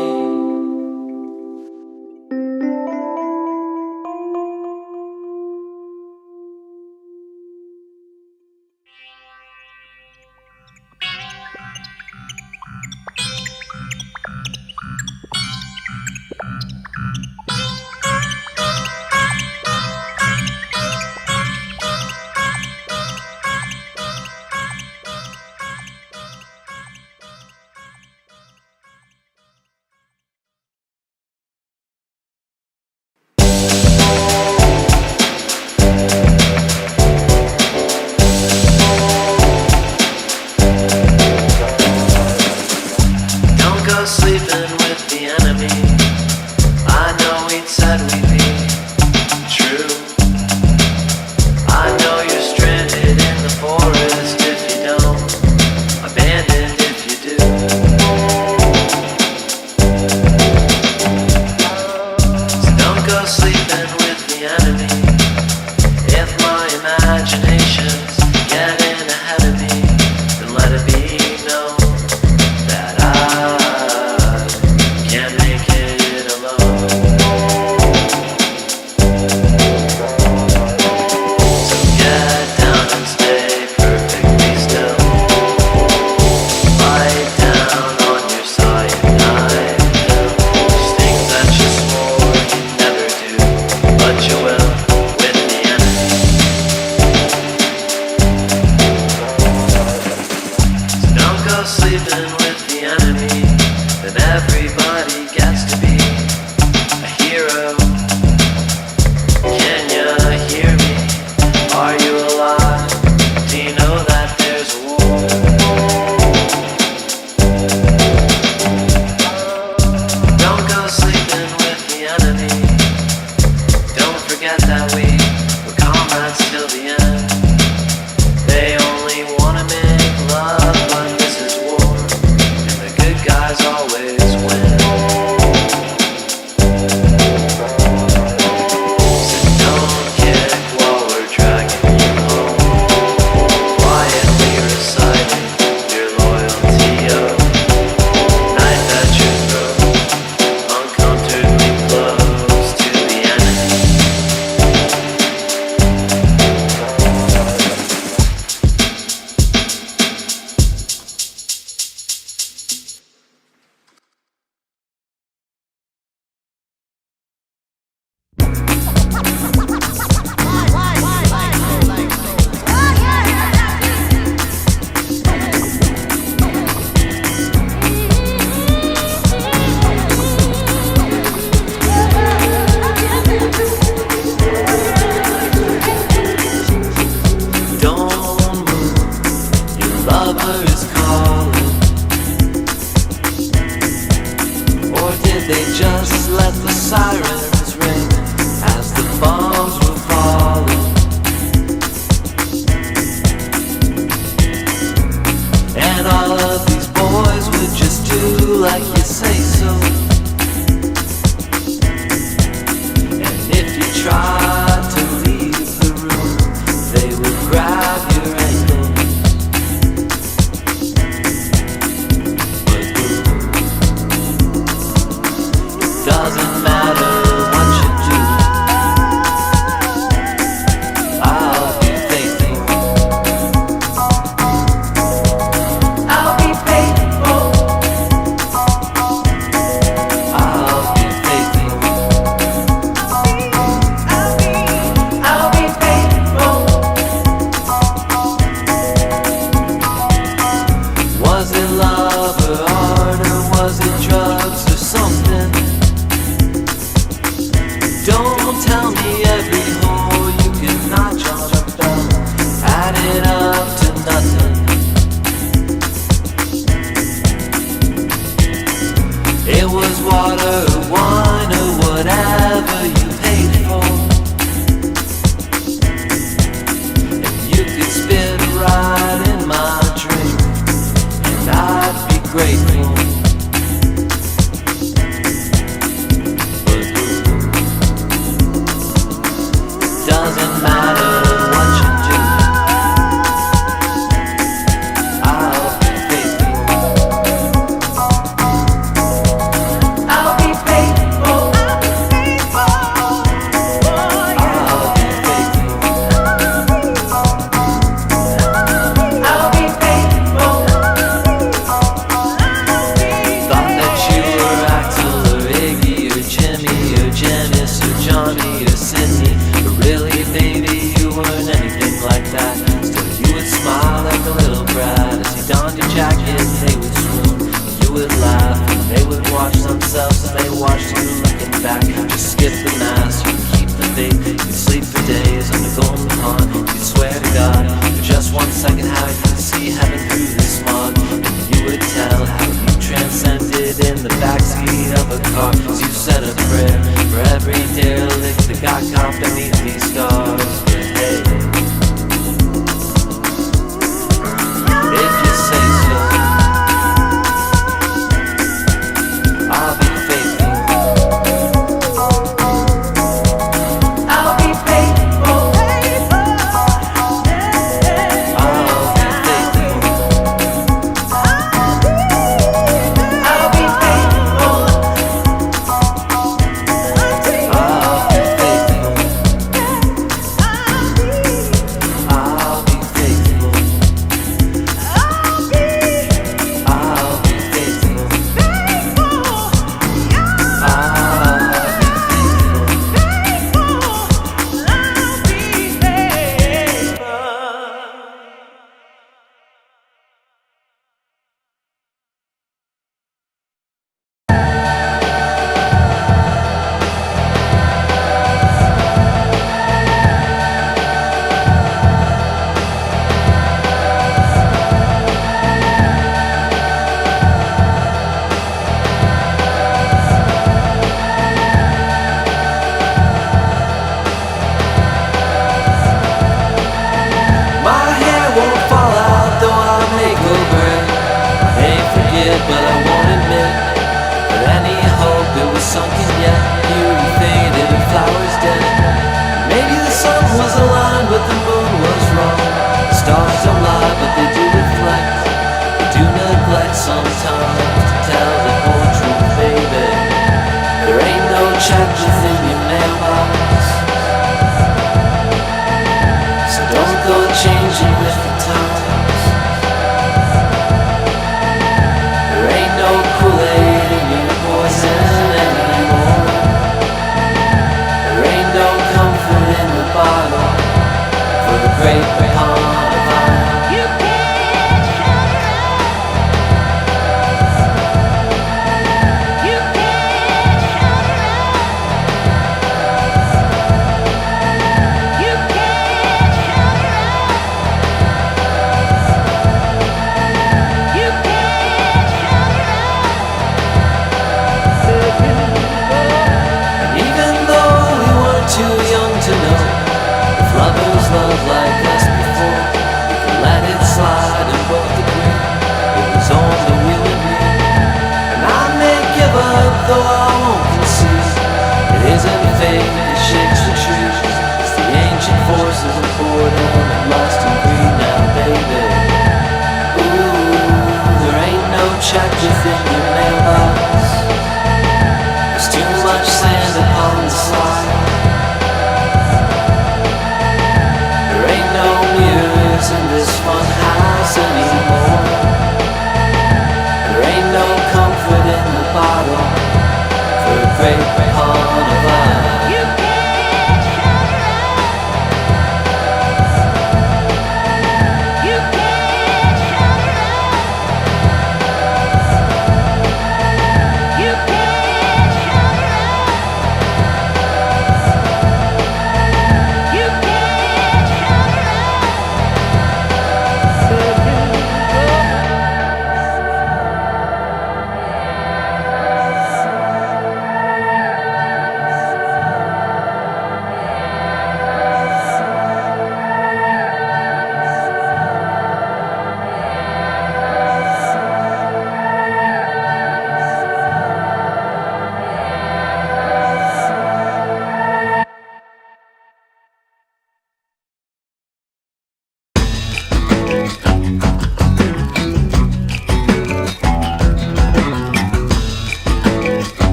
S1: it, but I won't admit that any hope it was sunken yet. Beauty faded and flowers dead. Maybe the sun was aligned, but the moon was wrong. Stars don't lie, but they do reflect. They do neglect sometimes to tell the whole truth, baby. There ain't no chapters in your mailbox, so don't go changing with the times. There ain't no Kool-Aid in your poison anymore. There ain't no comfort in the bottle for the great pond of iron.
S7: You can't shut her up. You can't shut her up. You can't shut her up. You can't shut her up.
S1: And even though we weren't too young to know, if lovers love like us before, we can let it slide and both agree it was only you and me. And I may give up, though I won't concede. It isn't fate that shakes the trees, it's the ancient forces of boredom and lust and greed now, baby. Ooh, there ain't no chapters in your mailbox. There's too much sand upon the slide. There ain't no mirrors in this fun house anymore. There ain't no comfort in the bottle for a great pond of iron.
S7: You can't shut her up. You can't shut her up. You can't shut her up. You can't shut her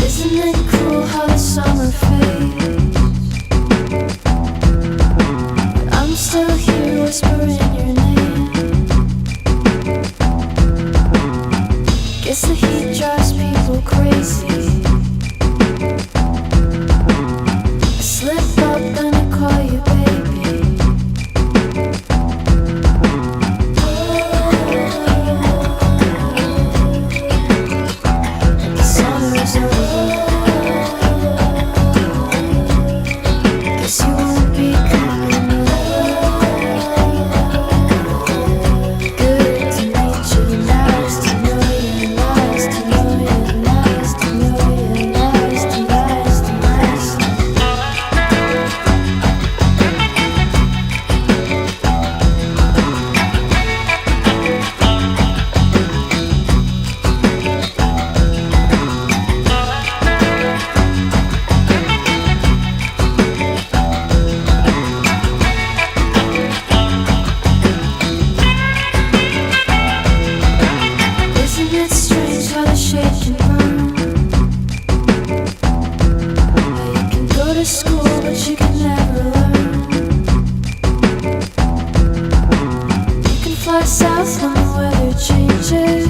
S6: Isn't it cool how the summer fades? But I'm still here whispering your name. Guess the heat drives people crazy. I slip up and I call you baby. And the summer's over. Guess you won't be coming Good to meet you, nice to know you, nice to know you, nice to know you, nice to, nice to, nice to. Isn't it strange how the shade can run? How you can go to school but you can never learn. You can fly south when the weather changes.